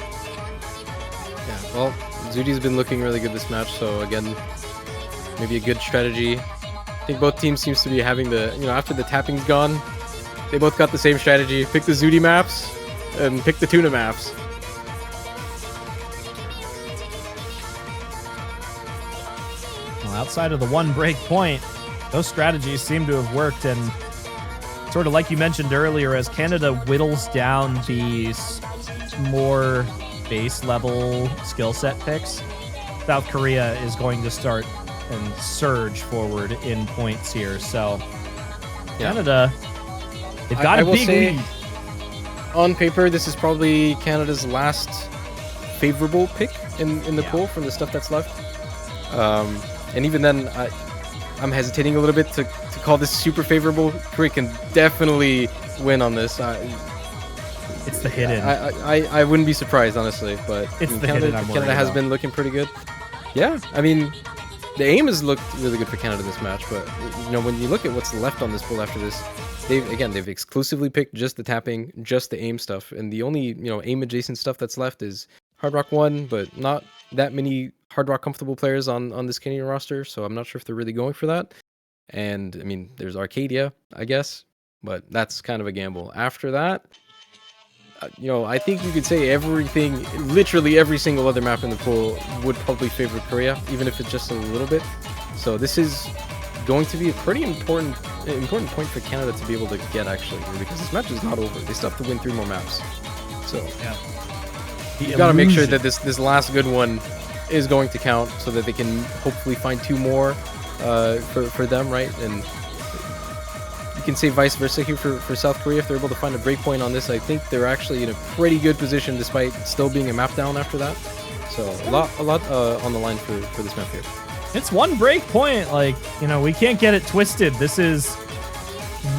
Yeah, well, Zudi's been looking really good this match, so again, maybe a good strategy. I think both teams seems to be having the, after the tapping's gone, they both got the same strategy. Pick the Zudi maps and pick the Tuna maps. Well, outside of the one break point, those strategies seem to have worked, and sort of like you mentioned earlier, as Canada whittles down these more base level skill set picks, South Korea is going to start and surge forward in points here. So Canada, they've got a big lead. On paper, this is probably Canada's last favorable pick in the pool from the stuff that's left. And even then, I'm hesitating a little bit to call this super favorable. Korea can definitely win on this. It's the hidden. I wouldn't be surprised, honestly, but it's the Canada, hidden. Canada has been looking pretty good. Yeah, I mean, the aim has looked really good for Canada this match, but when you look at what's left on this pool after this, they've exclusively picked just the tapping, just the aim stuff, and the only aim adjacent stuff that's left is Hard Rock 1, but not that many Hard Rock comfortable players on this Canadian roster, so I'm not sure if they're really going for that. And I mean, there's Arcadia, I guess, but that's kind of a gamble. After that, I think you could say everything, literally every single other map in the pool would probably favor Korea, even if it's just a little bit. So this is going to be a pretty important point for Canada to be able to get, actually, because this match is not over. They still have to win 3 more maps. So yeah, you got to make sure that this last good one is going to count, so that they can hopefully find 2 more for them, right? And you can say vice versa here for South Korea. If they're able to find a breakpoint on this, I think they're actually in a pretty good position, despite still being a map down after that. So a lot on the line for this map here. It's one break point. Like, we can't get it twisted. This is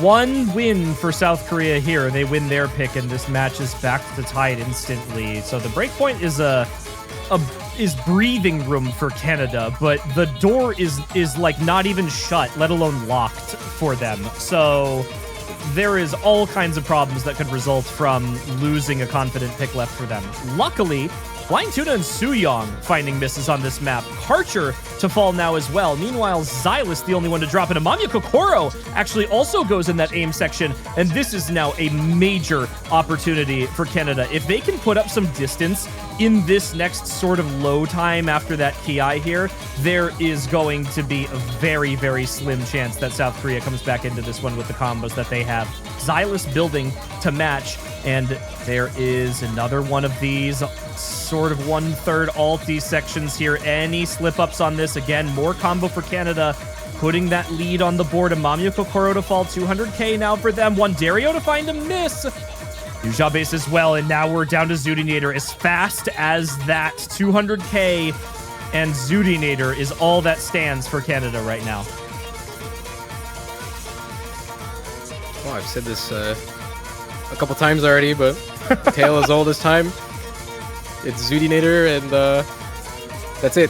one win for South Korea here. They win their pick, and this match is back to tied instantly. So the break point is is breathing room for Canada, but the door is like not even shut, let alone locked for them. So there is all kinds of problems that could result from losing a confident pick left for them. Luckily, Flying Tuna and Suyong finding misses on this map. Karcher to fall now as well. Meanwhile, Xylus, the only one to drop in. Amamiya Kokoro actually also goes in that aim section, and this is now a major opportunity for Canada. If they can put up some distance in this next sort of low time after that Ki here, there is going to be a very, very slim chance that South Korea comes back into this one with the combos that they have. Xylus building to match, and there is another one of these sort of 1/3 alty sections here. Any slip-ups on this, again, more combo for Canada, putting that lead on the board. Amamiya Kokoro to fall, 200k now for them. Wandario to find a miss. Nuja base as well, and now we're down to Zudinator as fast as that. 200k, and Zudinator is all that stands for Canada right now. Well, I've said this a couple times already, but tale is all this time. It's Zudinator, and that's it.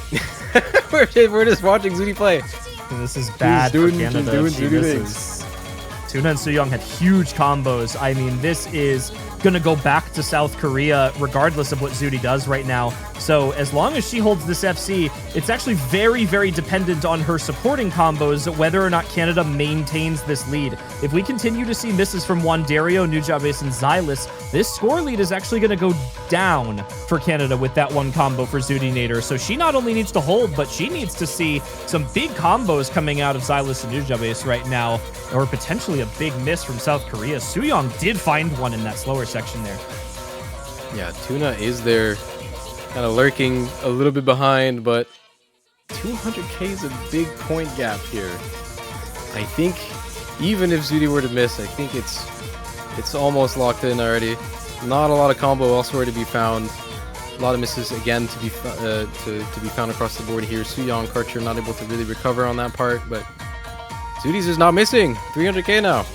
we're just watching Zudi play. This is bad for Canada. Tuna and Suyong had huge combos. I mean, this is going to go back to South Korea regardless of what Zudi does right now. So as long as she holds this FC, it's actually very, very dependent on her supporting combos whether or not Canada maintains this lead. If we continue to see misses from Wandario, Nujabes, and Xylus, this score lead is actually going to go down for Canada with that one combo for Zudinator. So she not only needs to hold, but she needs to see some big combos coming out of Xylus and Nujabes right now, or potentially a big miss from South Korea. Suyong did find one in that slower section there. Yeah, Tuna is there, kind of lurking a little bit behind, but 200k is a big point gap here. I think even if Zudi were to miss, I think it's almost locked in already. Not a lot of combo elsewhere to be found. A lot of misses again to be found across the board here. Suya and Karcher not able to really recover on that part, but Zooties is not missing. 300k now.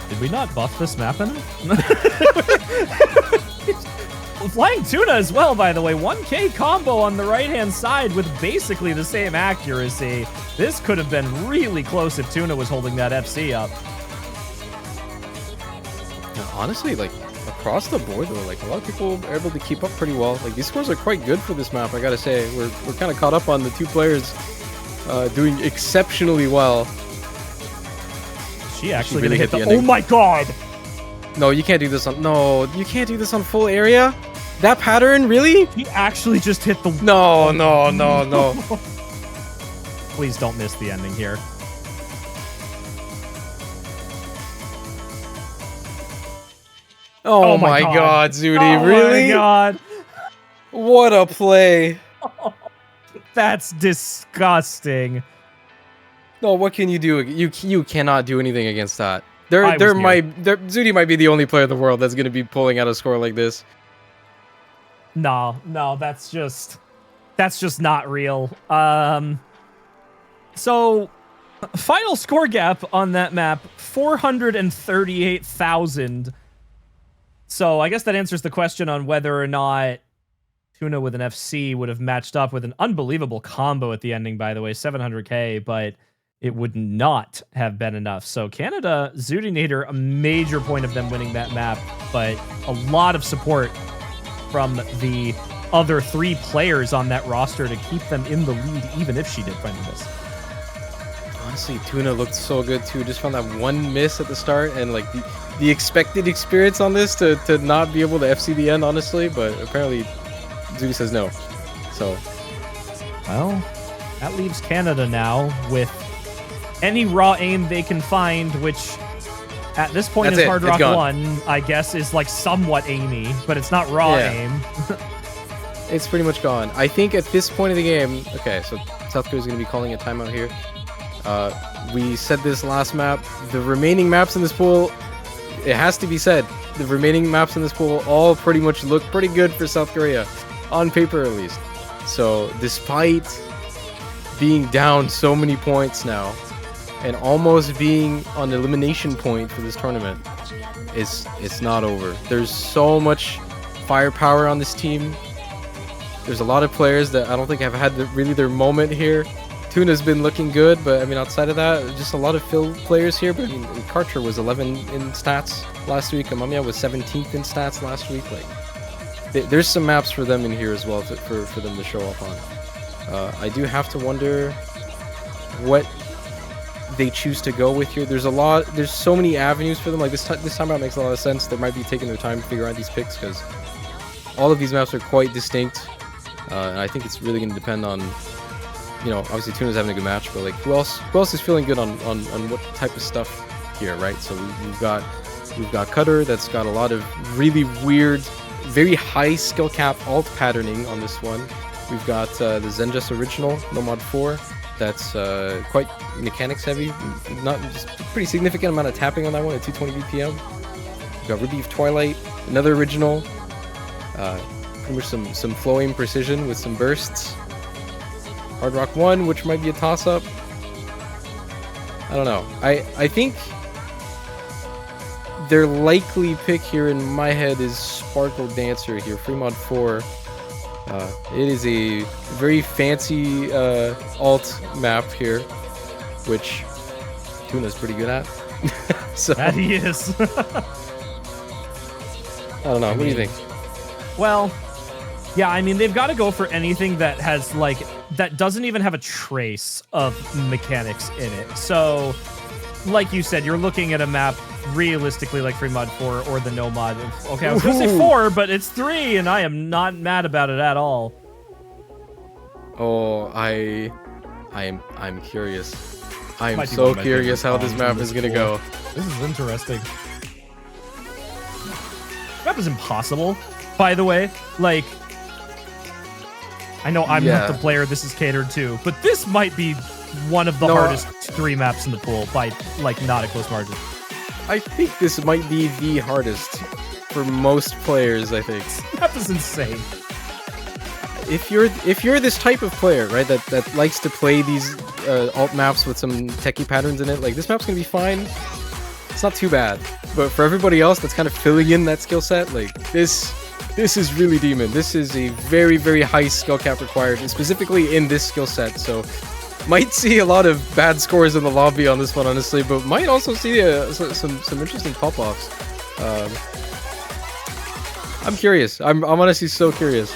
Did we not buff this map in? Flying Tuna as well, by the way. 1k combo on the right-hand side with basically the same accuracy. This could have been really close if Tuna was holding that FC up. Now, honestly, like, across the board, though, like, a lot of people are able to keep up pretty well. Like, these scores are quite good for this map, I gotta say. We're kind of caught up on the two players doing exceptionally well. She actually really gonna hit hit the the ending. Oh my god! No, you can't do this on... No, you can't do this on full area? That pattern? Really? He actually just hit the... No, no, no, no. Please don't miss the ending here. Oh, my god, Zooty, Oh really? my god! What a play. That's disgusting. No, what can you do? You cannot do anything against that. Zooty might be the only player in the world that's going to be pulling out a score like this. No, that's just not real. So final score gap on that map, 438,000. So I guess that answers the question on whether or not Tuna with an FC would have matched up with an unbelievable combo at the ending, by the way, 700k, but it would not have been enough. So Canada, Zootinator, a major point of them winning that map, but a lot of support from the other three players on that roster to keep them in the lead, even if she did finally miss. Honestly, Tuna looked so good too. Just found that one miss at the start, and like the expected experience on this to not be able to FC the end, honestly, but apparently Zooty says no. So, well, that leaves Canada now with any raw aim they can find, which at this point That's is it. Hard It's Rock gone. 1, I guess, is like somewhat aimy, but it's not raw Yeah. aim. it's pretty much gone. I think at this point of the game, okay, so South Korea is going to be calling a timeout here. We said this last map. The remaining maps in this pool, it has to be said, the remaining maps in this pool all pretty much look pretty good for South Korea, on paper at least. So despite being down so many points now, and almost being on the elimination point for this tournament, it's not over. There's so much firepower on this team. There's a lot of players that I don't think have had really their moment here. Tuna's been looking good, but I mean, outside of that, just a lot of fill players here. But I mean, Karcher was 11 in stats last week. Amamiya was 17th in stats last week. Like, there's some maps for them in here as well for them to show up on. I do have to wonder what they choose to go with here. There's so many avenues for them. Like this time out makes a lot of sense. They might be taking their time to figure out these picks because all of these maps are quite distinct. And I think it's really going to depend on, you know, obviously Tuna's having a good match, but like who else is feeling good on what type of stuff here, right? So we've got Cutter that's got a lot of really weird, very high skill cap alt patterning on this one. We've got the Zenjust original Nomad 4 that's quite mechanics heavy, not just pretty significant amount of tapping on that one at 220 BPM. We've got Ruby of Twilight, another original, pretty much some flowing precision with some bursts. Hard Rock 1, which might be a toss-up. I don't know. I think their likely pick here in my head is Sparkle Dancer here, Fremod 4. It is a very fancy alt map here, which Tuna's pretty good at. So That he is. I don't know. What do you think? Well, yeah, I mean, they've got to go for anything that has, like, that doesn't even have a trace of mechanics in it. So, like you said, you're looking at a map realistically like Fremod 4 or the Nomad. Okay, I was going to say 4, but it's 3, and I am not mad about it at all. Oh, I'm curious. I'm Might be so one of my curious favorite how this songs map in is this gonna pool. go. This is interesting. Map is impossible, by the way. Like, I know I'm not Yeah. the player this is catered to, but this might be one of the No, hardest 3 maps in the pool by, like, not a close margin. I think this might be the hardest. for most players, I think. That is insane. If you're this type of player, right, that likes to play these alt maps with some techie patterns in it, like this map's gonna be fine. It's not too bad. But for everybody else that's kind of filling in that skill set, like this is really demon. This is a very, very high skill cap required, and specifically in this skill set. So might see a lot of bad scores in the lobby on this one, honestly, but might also see some interesting pop-offs. I'm curious. I'm honestly so curious.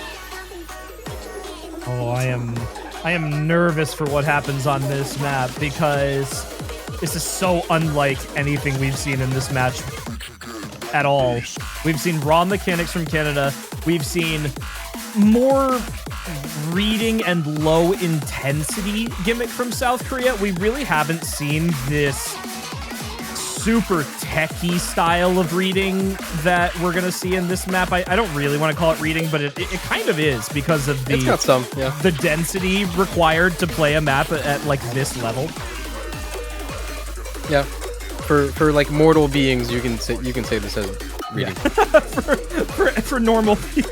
Oh, I am nervous for what happens on this map because this is so unlike anything we've seen in this match at all. We've seen raw mechanics from Canada. We've seen more reading and low intensity gimmick from South Korea. We really haven't seen this super techie style of reading that we're gonna see in this map. I don't really want to call it reading, but it kind of is because of It's got some, yeah. the density required to play a map at like this level. Yeah. For like mortal beings, you can say this as reading. Yeah. for normal people.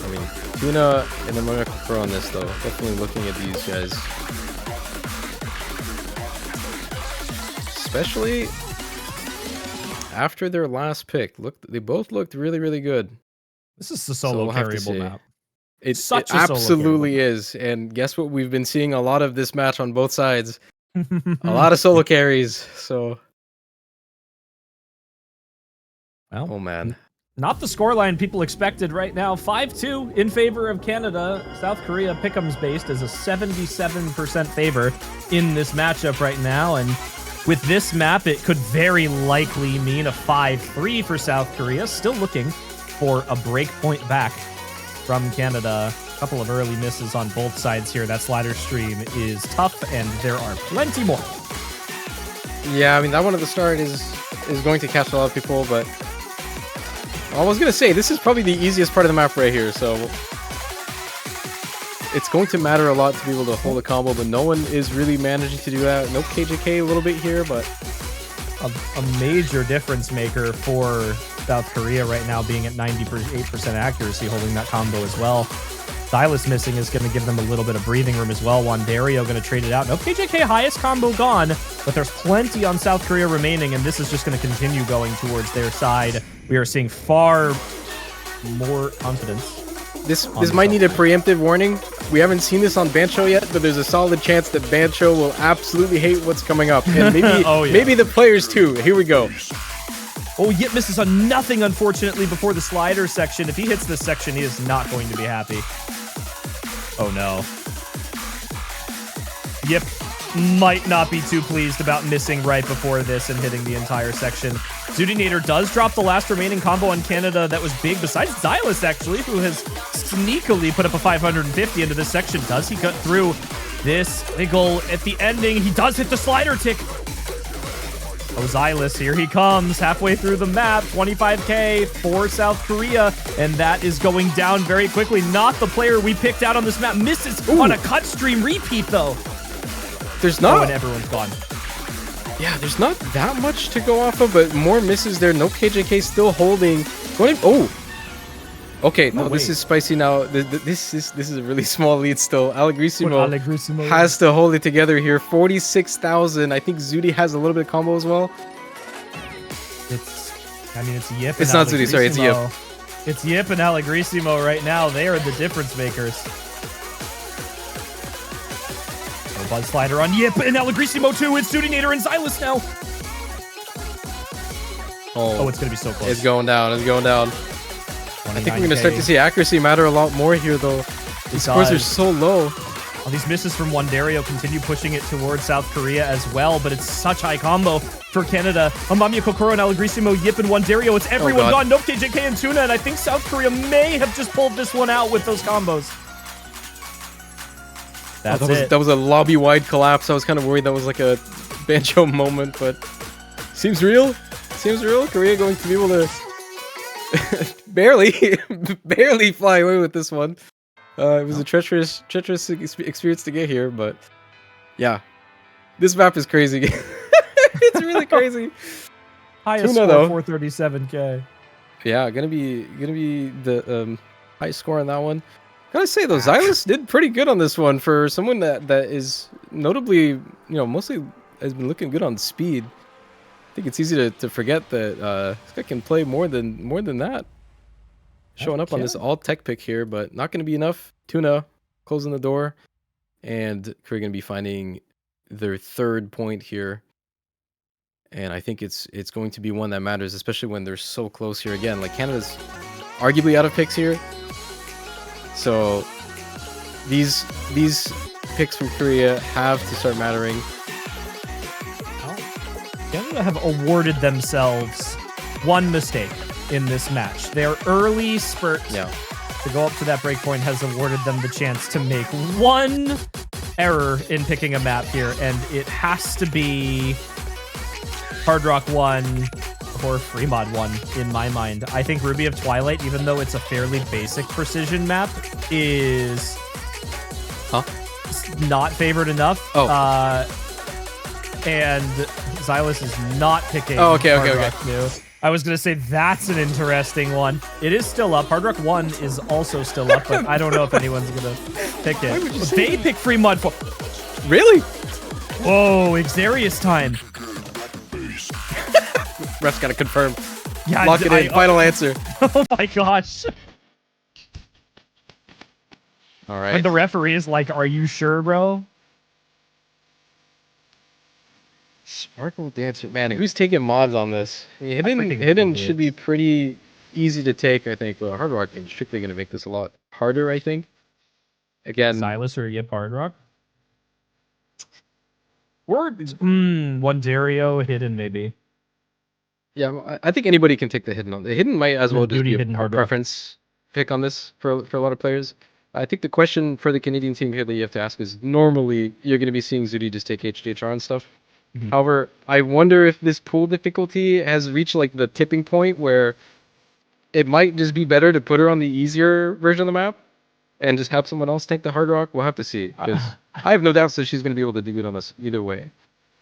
I mean, Tuna and America Pro on this though. Definitely looking at these guys. Especially after their last pick. They both looked really, really good. This is the solo carryable map. It absolutely is. And guess what? We've been seeing a lot of this match on both sides. A lot of solo carries. So, well, oh man. Not the scoreline people expected right now. 5-2 in favor of Canada. South Korea pick'ems based is a 77% favor in this matchup right now. And with this map, it could very likely mean a 5-3 for South Korea. Still looking for a break point back from Canada. A couple of early misses on both sides here. That slider stream is tough, and there are plenty more. Yeah, I mean, that one at the start is going to catch a lot of people, but I was going to say, this is probably the easiest part of the map right here, so it's going to matter a lot to be able to hold a combo, but no one is really managing to do that. No KJK a little bit here, but a major difference maker for South Korea right now being at 98% accuracy, holding that combo as well. Silas missing is going to give them a little bit of breathing room as well. Wandario going to trade it out. No KJK, highest combo gone, but there's plenty on South Korea remaining, and this is just going to continue going towards their side. We are seeing far more confidence. This might need a preemptive warning. We haven't seen this on Bancho yet, but there's a solid chance that Bancho will absolutely hate what's coming up. And maybe, maybe the players too. Here we go. Oh, Yip misses on nothing, unfortunately, before the slider section. If he hits this section, he is not going to be happy. Oh, no. Yip might not be too pleased about missing right before this and hitting the entire section. Zudinator does drop the last remaining combo on Canada that was big, besides Xylus, actually, who has sneakily put up a 550 into this section. Does he cut through this big goal at the ending? He does hit the slider tick. Oh, Xylus, here he comes, halfway through the map, 25k for South Korea, and that is going down very quickly. Not the player we picked out on this map. Misses on a cut stream repeat, though. There's not... Oh, and everyone's gone. Yeah, there's not that much to go off of, but more misses there. No KJK still holding. Oh! Okay, no, this is spicy now. This is a really small lead still. Allegrissimo has to hold it together here. 46,000. I think Zudi has a little bit of combo as well. It's Yip. It's not Zudi, sorry, it's Yip. It's Yip and Allegrissimo right now. They are the difference makers. Oh, Buzz Slider on Yip and Allegrissimo too. It's Zudinator and Xylus now. Oh, it's going to be so close. It's going down. It's going down. I think we're going to start to see accuracy matter a lot more here, though. These scores are so low. All these misses from Wandario continue pushing it towards South Korea as well, but it's such high combo for Canada. Amamiya Kokoro and Allegrissimo, Yip and Wandario. It's everyone gone. Nope, KJK and Tuna, and I think South Korea may have just pulled this one out with those combos. That's it. That was a lobby-wide collapse. I was kind of worried that was like a Bancho moment, but seems real. Seems real. Korea going to be able to barely fly away with this one. It was a treacherous experience to get here, but yeah, this map is crazy. It's really crazy. Highest Tuna, score, though. 437k. Yeah, gonna be the high score on that one. Gotta say though, Xylus did pretty good on this one for someone that is notably, mostly has been looking good on speed. I think it's easy to forget that this guy can play more than that. Showing up on this all tech pick here, but not gonna be enough. Tuna closing the door, and Korea gonna be finding their third point here. And I think it's going to be one that matters, especially when they're so close here again. Like Canada's arguably out of picks here. So these picks from Korea have to start mattering. Canada have awarded themselves one mistake in this match. Their early spurt to go up to that breakpoint has awarded them the chance to make one error in picking a map here, and it has to be Hard Rock 1 or Fremod 1 in my mind. I think Ruby of Twilight, even though it's a fairly basic precision map, is not favored enough. And Xylus is not picking Hard Rock okay. 2. I was going to say that's an interesting one. It is still up. Hard Rock 1 is also still up, but I don't know if anyone's going to pick it. They pick Fremod 4. Really? Whoa, Xarius time. Ref's got to confirm. Yeah, Lock it in. Final answer. Oh my gosh. All right. And the referee is like, are you sure, bro? Sparkle Dancer. Man, who's taking mods on this? Hidden should be pretty easy to take, I think. But Hard Rock is strictly going to make this a lot harder, I think. Again. Xylus or Yip Hard Rock? Or one Dario Hidden, maybe. Yeah, I think anybody can take the Hidden on. The Hidden might as well just be a preference pick on this for a lot of players. I think the question for the Canadian team here that you have to ask is, normally you're going to be seeing Zudi just take HDHR and stuff. Mm-hmm. However, I wonder if this pool difficulty has reached like the tipping point where it might just be better to put her on the easier version of the map and just have someone else take the Hard Rock. We'll have to see. Because I have no doubts that she's going to be able to do good on us either way.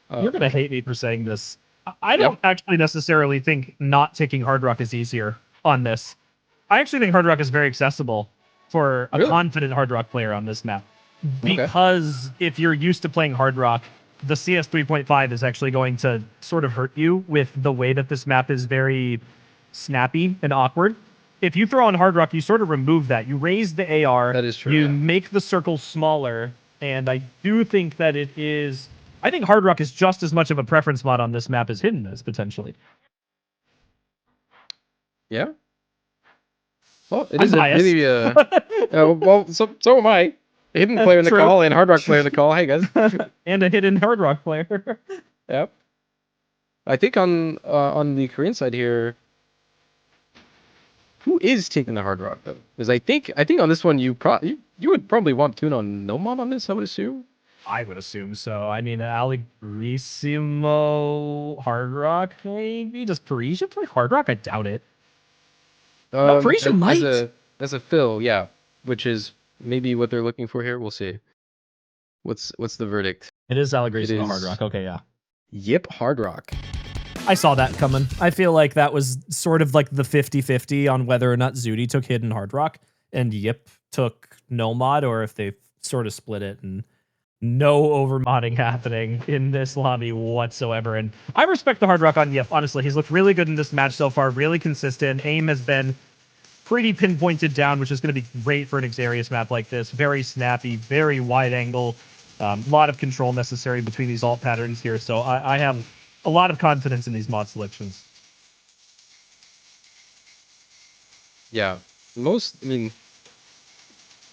You're going to hate me for saying this. I don't actually necessarily think not taking Hard Rock is easier on this. I actually think Hard Rock is very accessible for a confident Hard Rock player on this map. Because if you're used to playing Hard Rock, the CS 3.5 is actually going to sort of hurt you with the way that this map is very snappy and awkward. If you throw on Hard Rock, you sort of remove that. You raise the AR. That is true. You make the circle smaller. And I do think that it is... I think Hard Rock is just as much of a preference mod on this map as Hidden is, potentially. Yeah? Well, it is really... well, so am I. A Hidden player in the call and Hard Rock player in the call. Hey, guys. And a Hidden Hard Rock player. Yep. I think on the Korean side here... Who is taking the Hard Rock, though? Because I think on this one, you would probably want Tune on Nomon on this, I would assume. I would assume so. I mean, Aligrissimo Hard Rock, maybe? Does Parisia play Hard Rock? I doubt it. Parisia might. As a fill, yeah. Which is maybe what they're looking for here. We'll see. What's the verdict? It is Aligrissimo Hard Rock. Okay, yeah. Yep, Hard Rock. I saw that coming. I feel like that was sort of like the 50-50 on whether or not Zudi took Hidden Hard Rock and Yip took no mod, or if they sort of split it and no overmodding happening in this lobby whatsoever. And I respect the Hard Rock on Yip. Honestly, he's looked really good in this match so far, really consistent. Aim has been pretty pinpointed down, which is going to be great for an Xarius map like this. Very snappy, very wide angle. A lot of control necessary between these alt patterns here. So I have a lot of confidence in these mod selections. Yeah.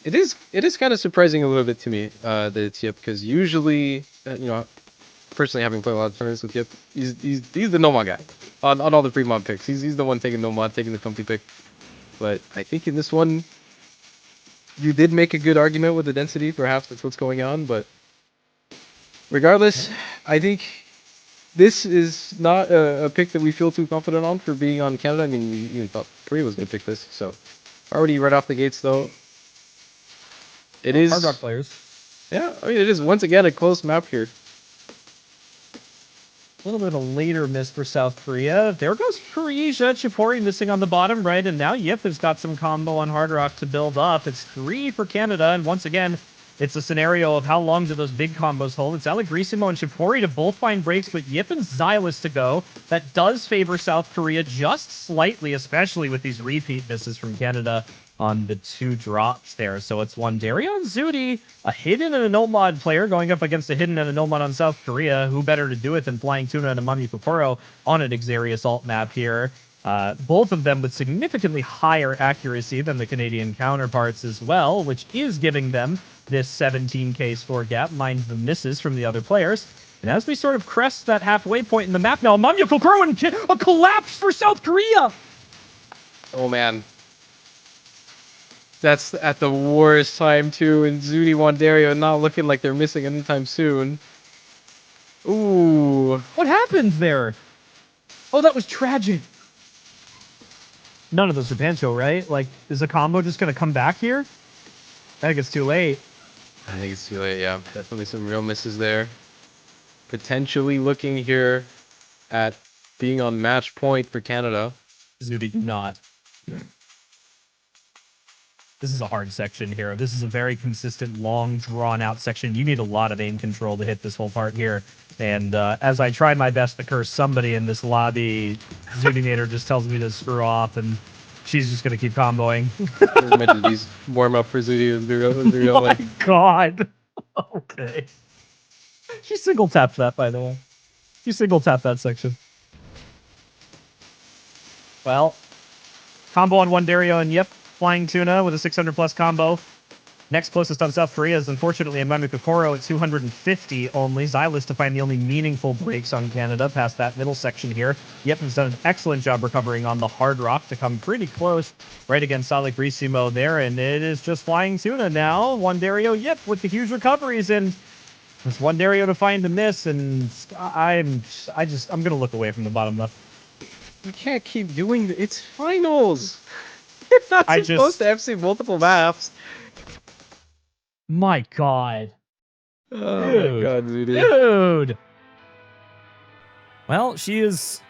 It is kind of surprising a little bit to me that it's Yip, because usually, personally having played a lot of tournaments with Yip, he's the Nomad guy on all the pre-mod picks. He's the one taking Nomad, taking the comfy pick. But I think in this one, you did make a good argument with the density. Perhaps that's what's going on. But regardless, I think this is not a pick that we feel too confident on for being on Canada. I mean, you thought Korea was going to pick this. So already right off the gates, though, it is Hard Rock players. Yeah, I mean, it is once again a close map here. A little bit of a later miss for South Korea. There goes Parisia. Chipori missing on the bottom right, and now Yip has got some combo on Hard Rock to build up. It's 3 for Canada, and once again, it's a scenario of how long do those big combos hold. It's Allegrisimo and Chipori to both find breaks, but Yip and Xylus to go. That does favor South Korea just slightly, especially with these repeat misses from Canada on the 2 drops there. So it's Wandario and Zudi, a hidden and a no-mod player going up against a hidden and a no-mod on South Korea. Who better to do it than Flying Tuna and a Mummy Kokoro on an Xarius alt map here? Both of them with significantly higher accuracy than the Canadian counterparts as well, which is giving them this 17k score gap, minus the misses from the other players. And as we sort of crest that halfway point in the map now, Mummy Kokoro and a collapse for South Korea! Oh, man. That's at the worst time, too, and Zudi Wandario not looking like they're missing anytime soon. Ooh. What happened there? Oh, that was tragic. None of those are Pancho, right? Like, is a combo just going to come back here? I think it's too late. I think it's too late, yeah. Definitely some real misses there. Potentially looking here at being on match point for Canada. Zudi not. This is a hard section here. This is a very consistent, long, drawn-out section. You need a lot of aim control to hit this whole part here. And as I try my best to curse somebody in this lobby, Zudinator just tells me to screw off, and she's just going to keep comboing. Meant to be warm up for Zudi. Oh my god. Okay. She single tapped that, by the way. She single tapped that section. Well, combo on Wandario and Yip. Flying Tuna with a 600 plus combo. Next closest on South Korea is unfortunately a Mummy Kokoro at 250 only. Xylus to find the only meaningful breaks on Canada past that middle section here. Yip has done an excellent job recovering on the Hard Rock to come pretty close right against Allegrisimo there, and it is just Flying Tuna now. Wandario Yip with the huge recoveries, and it's Wandario to find a miss, and I'm gonna look away from the bottom left. You can't keep doing this. It's finals. You're not supposed to FC multiple maps. My god. Oh Dude. my god, Zudi. Dude! Well, she is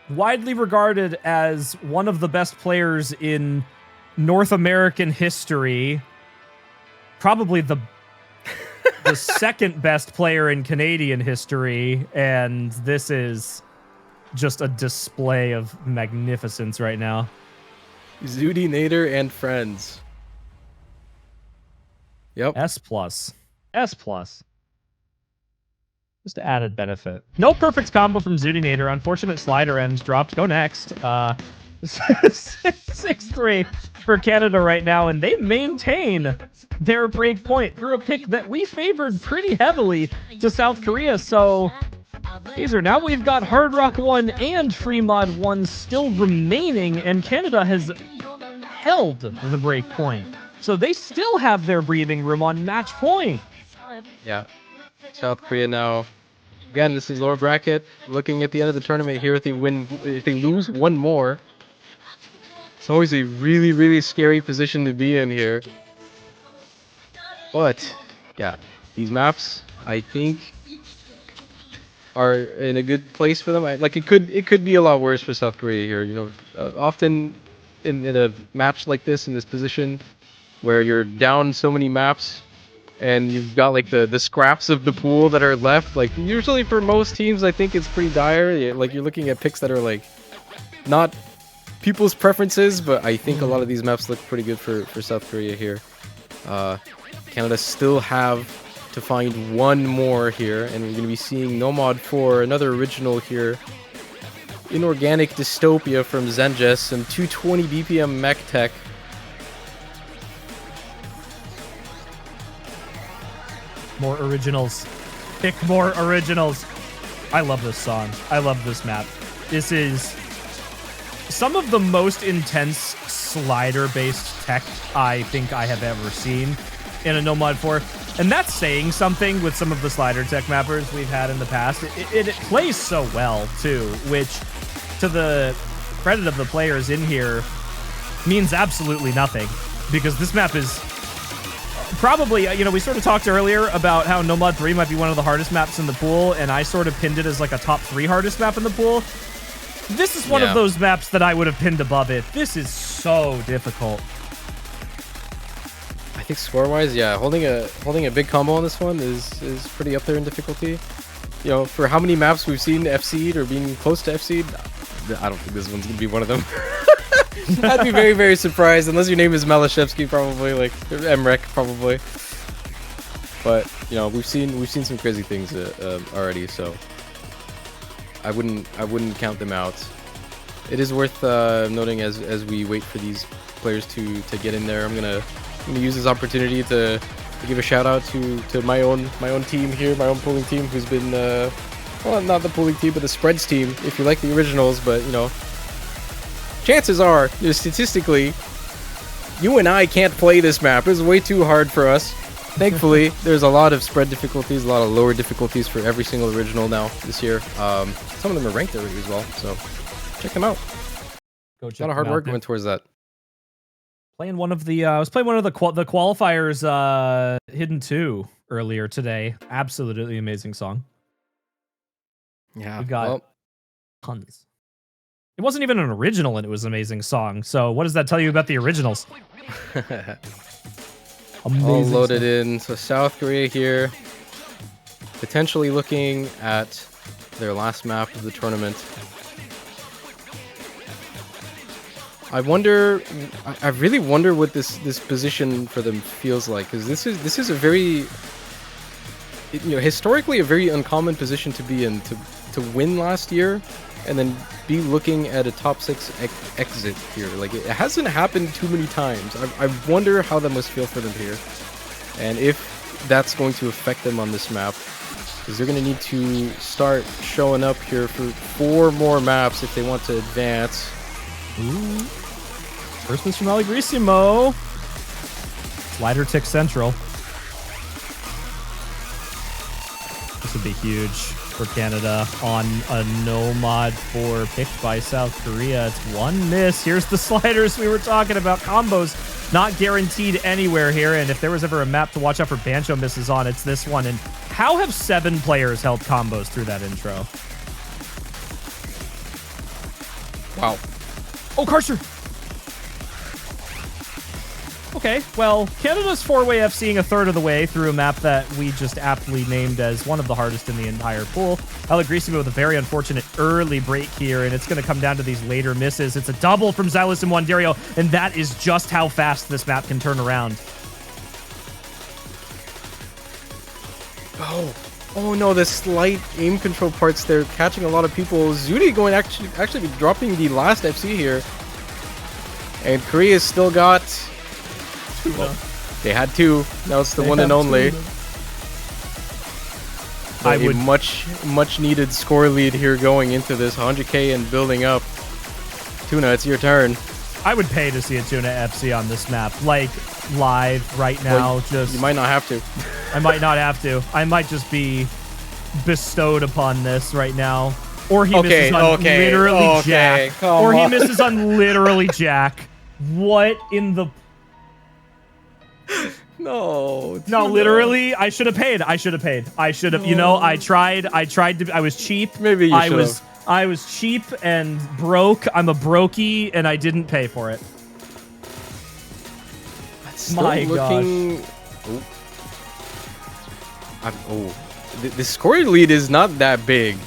widely regarded as one of the best players in North American history. Probably the second best player in Canadian history, and this is just a display of magnificence right now. Zudinator and friends. Yep. S+. S+. Just added benefit. No perfect combo from Zudinator. Unfortunate slider ends dropped. Go next. 6-3 for Canada right now, and they maintain their break point through a pick that we favored pretty heavily to South Korea. So now we've got Hard Rock 1 and Free Mod 1 still remaining, and Canada has held the break point. So they still have their breathing room on match point. Yeah. South Korea now. Again, this is lower bracket. Looking at the end of the tournament here, if they lose one more, it's always a really, really scary position to be in here. But yeah, these maps, I think, are in a good place for them. Like it could be a lot worse for South Korea here. You know, often in a match like this, in this position, where you're down so many maps, and you've got like the scraps of the pool that are left. Like usually for most teams, I think it's pretty dire. Like you're looking at picks that are like not people's preferences, but I think a lot of these maps look pretty good for South Korea here. Canada still have to find one more here, and we're going to be seeing Nomad 4, another original here. Inorganic Dystopia from Zenjus and 220 BPM Mech Tech. More originals. Pick more originals. I love this song. I love this map. This is some of the most intense slider-based tech I think I have ever seen in a Nomad 4. And that's saying something with some of the slider tech mappers we've had in the past. It plays so well, too, which, to the credit of the players in here, means absolutely nothing. Because this map is probably, we sort of talked earlier about how Nomad 3 might be one of the hardest maps in the pool, and I sort of pinned it as like a top 3 hardest map in the pool. This is one of those maps that I would have pinned above it. This is so difficult. I think score-wise, yeah, holding a big combo on this one is pretty up there in difficulty. For how many maps we've seen FC'd or being close to FC'd, I don't think this one's gonna be one of them. I'd be very, very surprised, unless your name is Malashevsky, probably, like Emrek, probably. But we've seen some crazy things already, so I wouldn't count them out. It is worth noting as we wait for these players to get in there. I'm gonna use this opportunity to give a shout out to my own team here, my own pooling team, who's been well, not the pooling team, but the spreads team, if you like the originals. But chances are, statistically, you and I can't play this map. It's way too hard for us. Thankfully, there's a lot of spread difficulties, a lot of lower difficulties for every single original now this year. Some of them are ranked already as well, so check them out. Go check. A lot of hard work went towards that. Playing one of the, I was playing one of the qualifiers, Hidden 2 earlier today. Absolutely amazing song. Yeah, we got tons. It wasn't even an original, and it was an amazing song. So what does that tell you about the originals? Amazing all loaded stuff. in. So South Korea here, potentially looking at their last map of the tournament. I really wonder what this position for them feels like, because this is a very, historically a very uncommon position to be in, to win last year and then be looking at a top 6 exit here. Like, it hasn't happened too many times. I wonder how that must feel for them here, and if that's going to affect them on this map, because they're going to need to start showing up here for 4 more maps if they want to advance. Ooh. First miss from Allegrissimo. Slider tick central. This would be huge for Canada on a Nomad 4 picked by South Korea. It's 1 miss. Here's the sliders we were talking about. Combos not guaranteed anywhere here, and if there was ever a map to watch out for Bancho misses on, it's this one. And how have 7 players held combos through that intro? Wow. Oh, Karcher! Okay, well, Canada's 4-way FCing a third of the way through a map that we just aptly named as one of the hardest in the entire pool. Allegrissimo with a very unfortunate early break here, and it's going to come down to these later misses. It's a double from Xylus and Wanderio, and that is just how fast this map can turn around. Oh no, the slight aim control parts there catching a lot of people. Zudi going actually dropping the last FC here. And Korea's still got... Well, they had 2. Now it's the one and only. A much needed score lead here going into this 100k and building up. Tuna, it's your turn. I would pay to see a Tuna FC on this map, like live right now. Well, you might not have to. I might not have to. I might just be bestowed upon this right now. Or he misses on literally Jack. Or he misses on literally Jack. What in the... No, literally, I should have paid. I should have. I tried to, I was cheap. Maybe you should have. I was cheap and broke. I'm a brokey, and I didn't pay for it. My gosh. The score lead is not that big.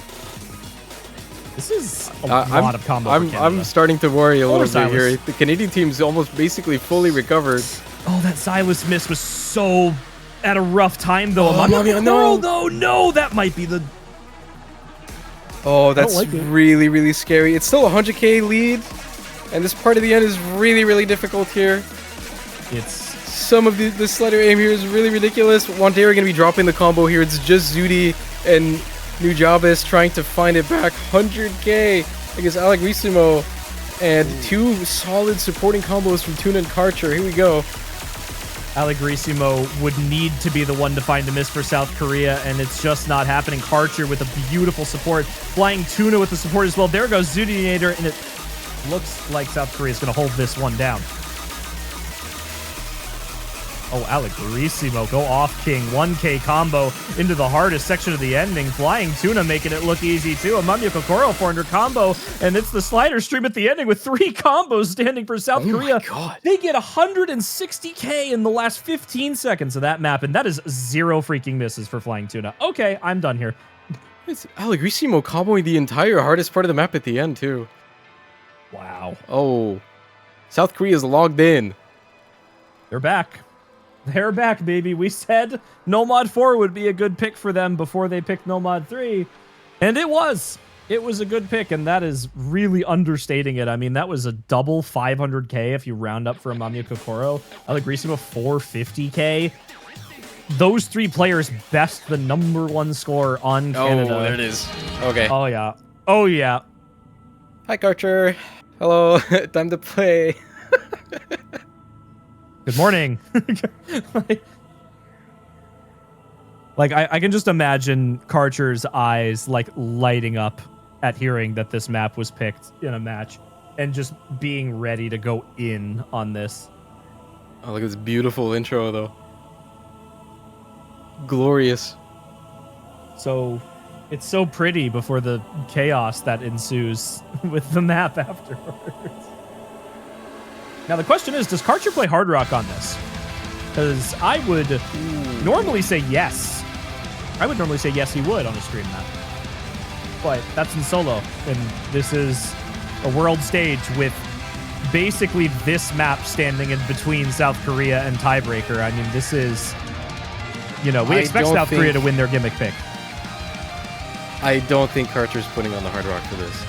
This is a lot of combo for Canada. I'm starting to worry a little bit here. The Canadian team's almost basically fully recovered. Oh, that Xylus miss was so at a rough time, though. No, that might be the... Oh, that's really, really scary. It's still a 100k lead, and this part of the end is really, really difficult here. Some of the slider aim here is really ridiculous. Wanderio gonna be dropping the combo here. It's just Zudi and Nujabes trying to find it back. 100k against Allegrissimo, and 2 solid supporting combos from Tuna and Karcher. Here we go. Allegrissimo would need to be the one to find a miss for South Korea, and it's just not happening. Karcher with a beautiful support. Flying Tuna with the support as well. There goes Zudinator, and it looks like South Korea is going to hold this one down. Oh, Alegrissimo, go off King. 1K combo into the hardest section of the ending. Flying Tuna making it look easy too. A Mamia Kokoro 400 combo, and it's the slider stream at the ending with 3 combos standing for South Korea. My God. They get 160K in the last 15 seconds of that map, and that is 0 freaking misses for Flying Tuna. Okay, I'm done here. It's Alegrissimo comboing the entire hardest part of the map at the end, too. Wow. Oh. South Korea's logged in. They're back. They're back, baby. We said Nomad 4 would be a good pick for them before they picked Nomad 3. And it was. It was a good pick, and that is really understating it. I mean, that was a double 500K if you round up for a Mamia Kokoro. Alegrissimo 450K. Those 3 players best the #1 score on Canada. Oh, there it is. Okay. Oh, yeah. Oh, yeah. Hi, Karcher. Hello. Time to play. Good morning. like I can just imagine Karcher's eyes like lighting up at hearing that this map was picked in a match and just being ready to go in on this. Oh, look at this beautiful intro, though. Glorious. So it's so pretty before the chaos that ensues with the map afterwards. Now, the question is, does Karcher play Hard Rock on this? Because I would normally say yes. I would normally say yes, he would on a stream map. But that's in solo, and this is a world stage with basically this map standing in between South Korea and Tiebreaker. I mean, this is, you know, we expect South Korea to win their gimmick pick. I don't think Karcher's putting on the Hard Rock for this.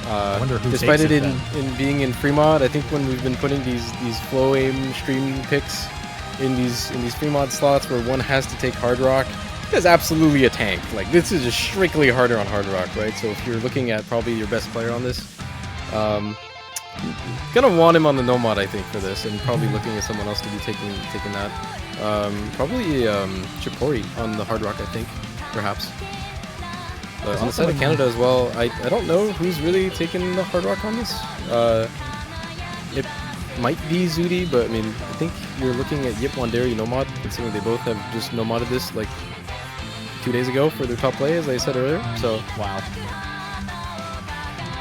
I wonder who despite takes it it in being in Fremod, I think when we've been putting these flow aim stream picks in these Fremod slots where one has to take Hard Rock, it's absolutely a tank. Like, this is just strictly harder on Hard Rock, right? So if you're looking at probably your best player on this, gonna want him on the Nomad, I think, for this, and probably looking at someone else to be taking that. Probably Chipori on the Hard Rock, I think, perhaps. But on the side of Canada as well, I don't know who's really taking the Hard Rock on this. It might be Zudi, but I mean, I think you're looking at Yip Wanderi Nomad, considering they both have just Nomaded this like 2 days ago for their top play, as I said earlier. So wow.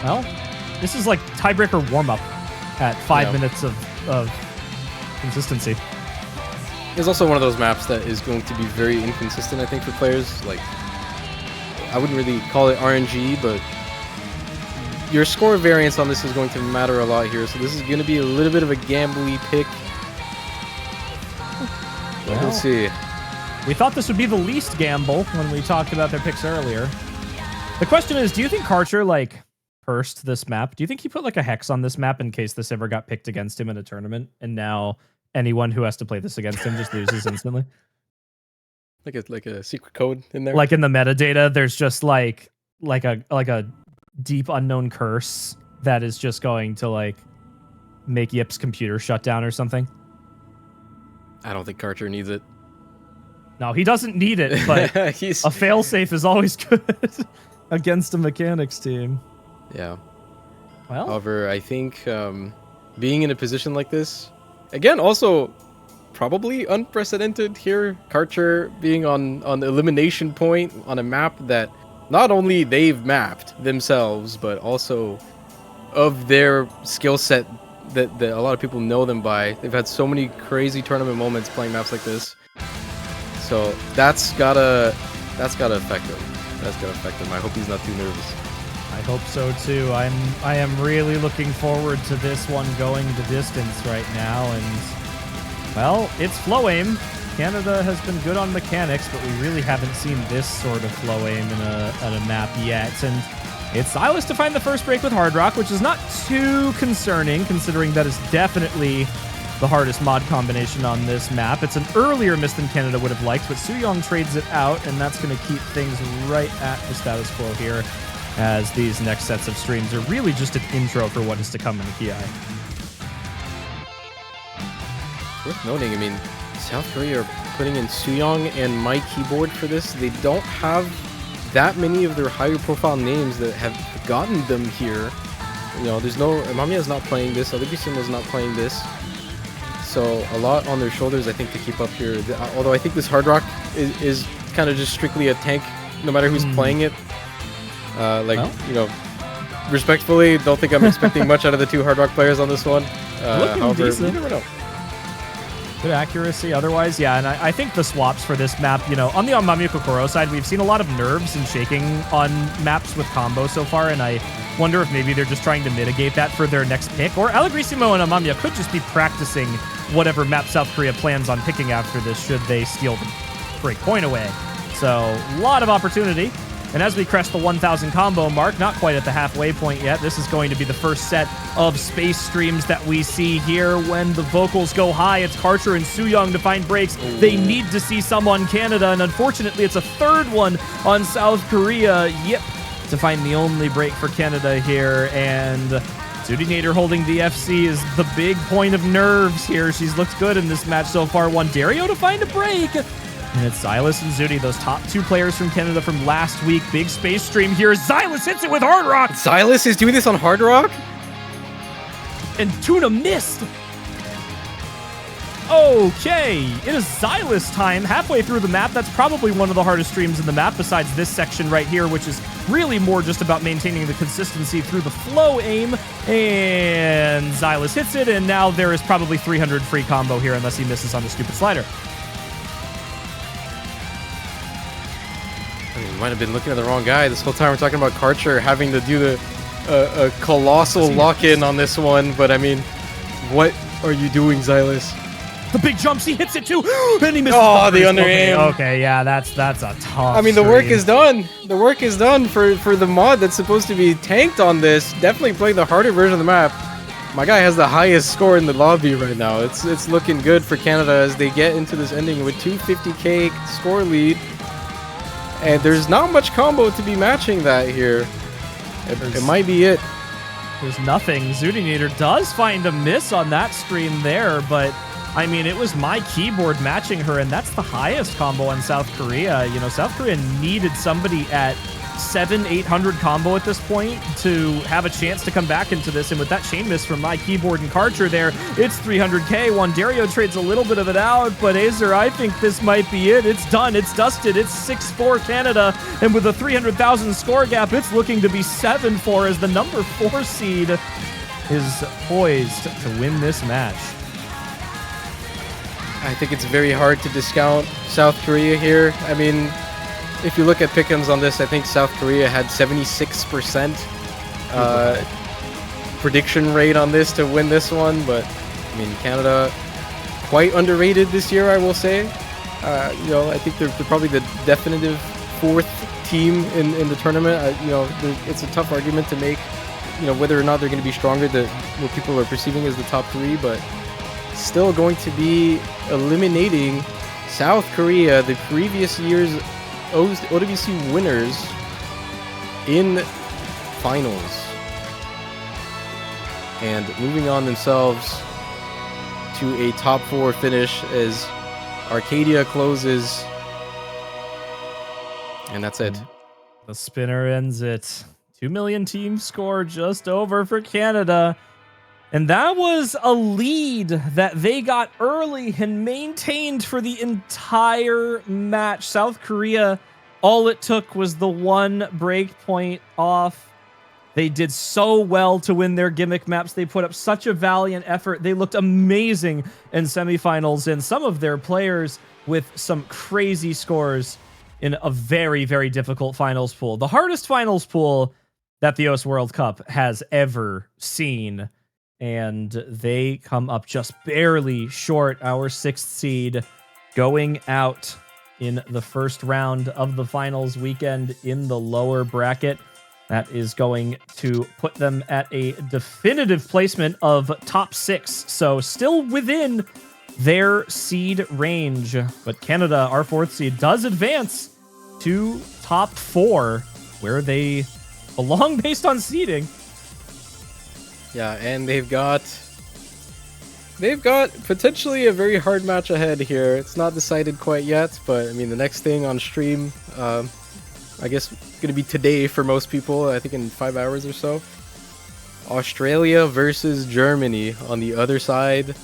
Well, this is like Tiebreaker warm-up at 5 minutes of consistency. It's also one of those maps that is going to be very inconsistent, I think, for players. Like, I wouldn't really call it RNG, but your score variance on this is going to matter a lot here. So this is going to be a little bit of a gambly pick. Well, we'll see. We thought this would be the least gamble when we talked about their picks earlier. The question is, do you think Karcher, like, cursed this map? Do you think he put, like, a hex on this map in case this ever got picked against him in a tournament, and now anyone who has to play this against him just loses instantly? Like a secret code in there? Like in the metadata, there's just like a deep unknown curse that is just going to like make Yip's computer shut down or something. I don't think Karcher needs it. No, he doesn't need it, but a failsafe is always good against a mechanics team. Yeah. Well, however, I think being in a position like this, again, also probably unprecedented here. Karcher being on elimination point on a map that not only they've mapped themselves, but also of their skill set that a lot of people know them by. They've had so many crazy tournament moments playing maps like this. So that's gotta affect him. That's gotta affect him. I hope he's not too nervous. I hope so too. I am really looking forward to this one going the distance right now, and well, it's flow aim. Canada has been good on mechanics, but we really haven't seen this sort of flow aim in a map yet. And it's Silas to find the first break with Hard Rock, which is not too concerning, considering that is definitely the hardest mod combination on this map. It's an earlier miss than Canada would have liked, but Suyong trades it out, and that's going to keep things right at the status quo here, as these next sets of streams are really just an intro for what is to come in the Ki. Worth noting, I mean, South Korea are putting in Suyong and My Keyboard for this. They don't have that many of their higher profile names that have gotten them here. You know, there's no... Mamiya is not playing this. Alegrissimo is not playing this. so a lot on their shoulders, I think, to keep up here. Although I think this Hard Rock is kind of just strictly a tank, no matter who's playing it. You know, respectfully, don't think I'm expecting much out of the two Hard Rock players on this one. However, you never know. Good accuracy otherwise, yeah, and I think the swaps for this map, you know, on the Amamiya Kokoro side, we've seen a lot of nerves and shaking on maps with combo so far, and I wonder if maybe they're just trying to mitigate that for their next pick, or Allegrisimo and Amamiya could just be practicing whatever map South Korea plans on picking after this should they steal the break point away. So, a lot of opportunity. And as we crest the 1,000 combo mark, not quite at the halfway point yet, this is going to be the first set of space streams that we see here. When the vocals go high, it's Karcher and Sooyoung to find breaks. They need to see some on Canada, and unfortunately, it's a third one on South Korea. Yep, to find the only break for Canada here. And Zudinator holding the FC is the big point of nerves here. She's looked good in this match so far. Wandario to find a break. And it's Xylus and Zudi, those top two players from Canada from last week. Big space stream here. Xylus hits it with Hard Rock. Xylus is doing this on Hard Rock? And Tuna missed. Okay, it is Xylus time. Halfway through the map, that's probably one of the hardest streams in the map besides this section right here, which is really more just about maintaining the consistency through the flow aim. And Xylus hits it, and now there is probably 300 free combo here unless he misses on the stupid slider. I mean, we might have been looking at the wrong guy. This whole time we're talking about Karcher having to do the a colossal lock-in on this one, but I mean, what are you doing, Xylus? The big jumps, he hits it too, and he misses. Oh, the under aim. Okay, yeah, that's a tough. I mean, the work is done. The work is done for the mod that's supposed to be tanked on this. Definitely playing the harder version of the map. My guy has the highest score in the lobby right now. It's looking good for Canada as they get into this ending with 250k score lead. And there's not much combo to be matching that here. It might be it. There's nothing. Zudinator does find a miss on that stream there, but I mean, it was my keyboard matching her, and that's the highest combo in South Korea. You know, South Korea needed somebody at 700-800 combo at this point to have a chance to come back into this, and with that chain miss from my keyboard and Karcher there, it's 300k. Wandario trades a little bit of it out, but Azer, I think this might be it. It's done. It's dusted. It's 6-4 Canada, and with a 300,000 score gap, it's looking to be 7-4 as the number 4 seed is poised to win this match. I think it's very hard to discount South Korea here. I mean, if you look at pick'ems on this, I think South Korea had 76% prediction rate on this to win this one, but I mean, Canada quite underrated this year, I will say. You know, I think they're probably the definitive 4th team in the tournament. You know, it's a tough argument to make, you know, whether or not they're going to be stronger than what people are perceiving as the top 3, but still going to be eliminating South Korea, the previous year's OWC winners, in finals, and moving on themselves to a top 4 finish as Arcadia closes, and that's it. The spinner ends it. 2 million team score just over for Canada. And that was a lead that they got early and maintained for the entire match. South Korea, all it took was the one break point off. They did so well to win their gimmick maps. They put up such a valiant effort. They looked amazing in semifinals, and some of their players with some crazy scores in a very, very difficult finals pool. The hardest finals pool that the US World Cup has ever seen. And they come up just barely short, our 6th seed, going out in the first round of the finals weekend in the lower bracket. That is going to put them at a definitive placement of top 6. So still within their seed range. But Canada, our 4th seed, does advance to top 4, where they belong based on seeding. Yeah, and they've got potentially a very hard match ahead here. It's not decided quite yet, but I mean, the next thing on stream, I guess going to be today for most people, I think in 5 hours or so. Australia versus Germany on the other side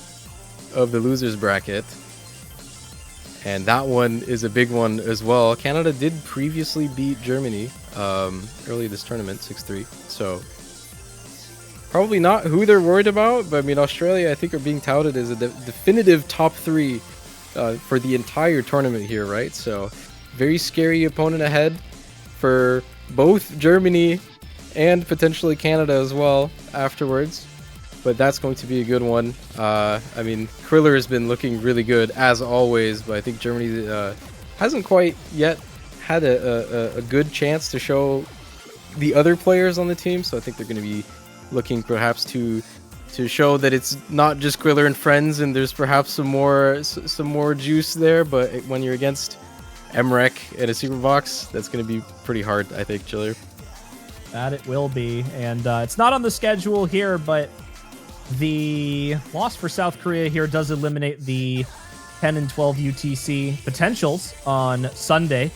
of the losers bracket. And that one is a big one as well. Canada did previously beat Germany early this tournament, 6-3. So probably not who they're worried about, but I mean, Australia, I think, are being touted as a definitive top 3 for the entire tournament here, right? So very scary opponent ahead for both Germany and potentially Canada as well afterwards. But that's going to be a good one. I mean, Kriller has been looking really good as always, but I think Germany hasn't quite yet had a good chance to show the other players on the team. So I think they're going to be looking perhaps to show that it's not just Kriller and friends, and there's perhaps some more juice there. But when you're against Emrek in a super box, that's going to be pretty hard, I think, Chiller. That it will be, and it's not on the schedule here, but the loss for South Korea here does eliminate the 10 and 12 UTC potentials on Sunday.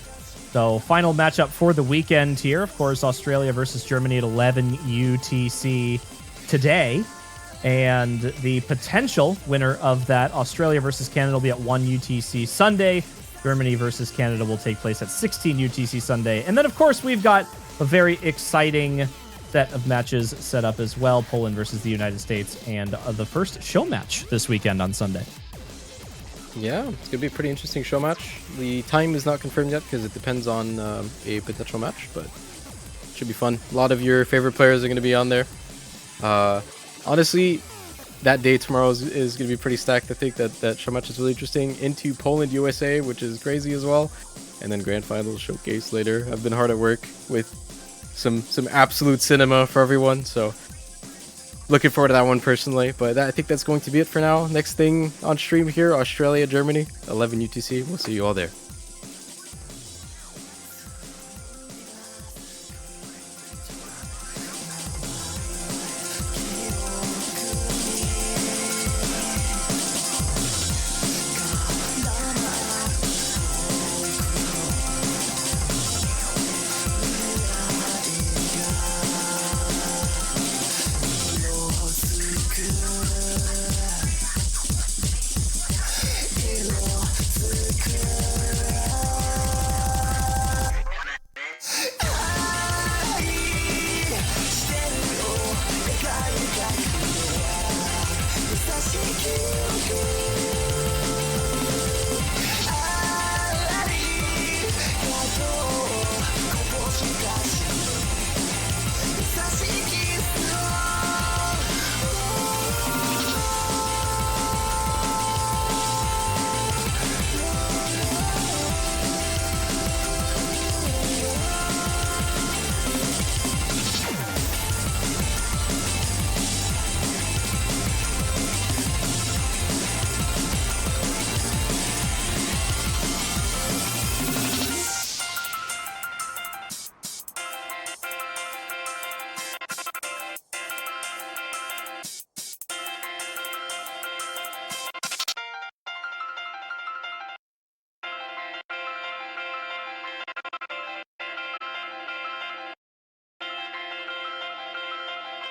So final matchup for the weekend here, of course, Australia versus Germany at 11 UTC today. And the potential winner of that, Australia versus Canada, will be at 1 UTC Sunday. Germany versus Canada will take place at 16 UTC Sunday. And then, of course, we've got a very exciting set of matches set up as well. Poland versus the United States, and the first show match this weekend on Sunday. Yeah, it's gonna be a pretty interesting show match. The time is not confirmed yet because it depends on a potential match, but it should be fun. A lot of your favorite players are gonna be on there. Honestly, that day tomorrow is gonna be pretty stacked. I think that show match is really interesting. Into Poland USA, which is crazy as well, and then grand final showcase later. I've been hard at work with some absolute cinema for everyone, so looking forward to that one personally. But I think that's going to be it for now. Next thing on stream here, Australia, Germany, 11 UTC. We'll see you all there.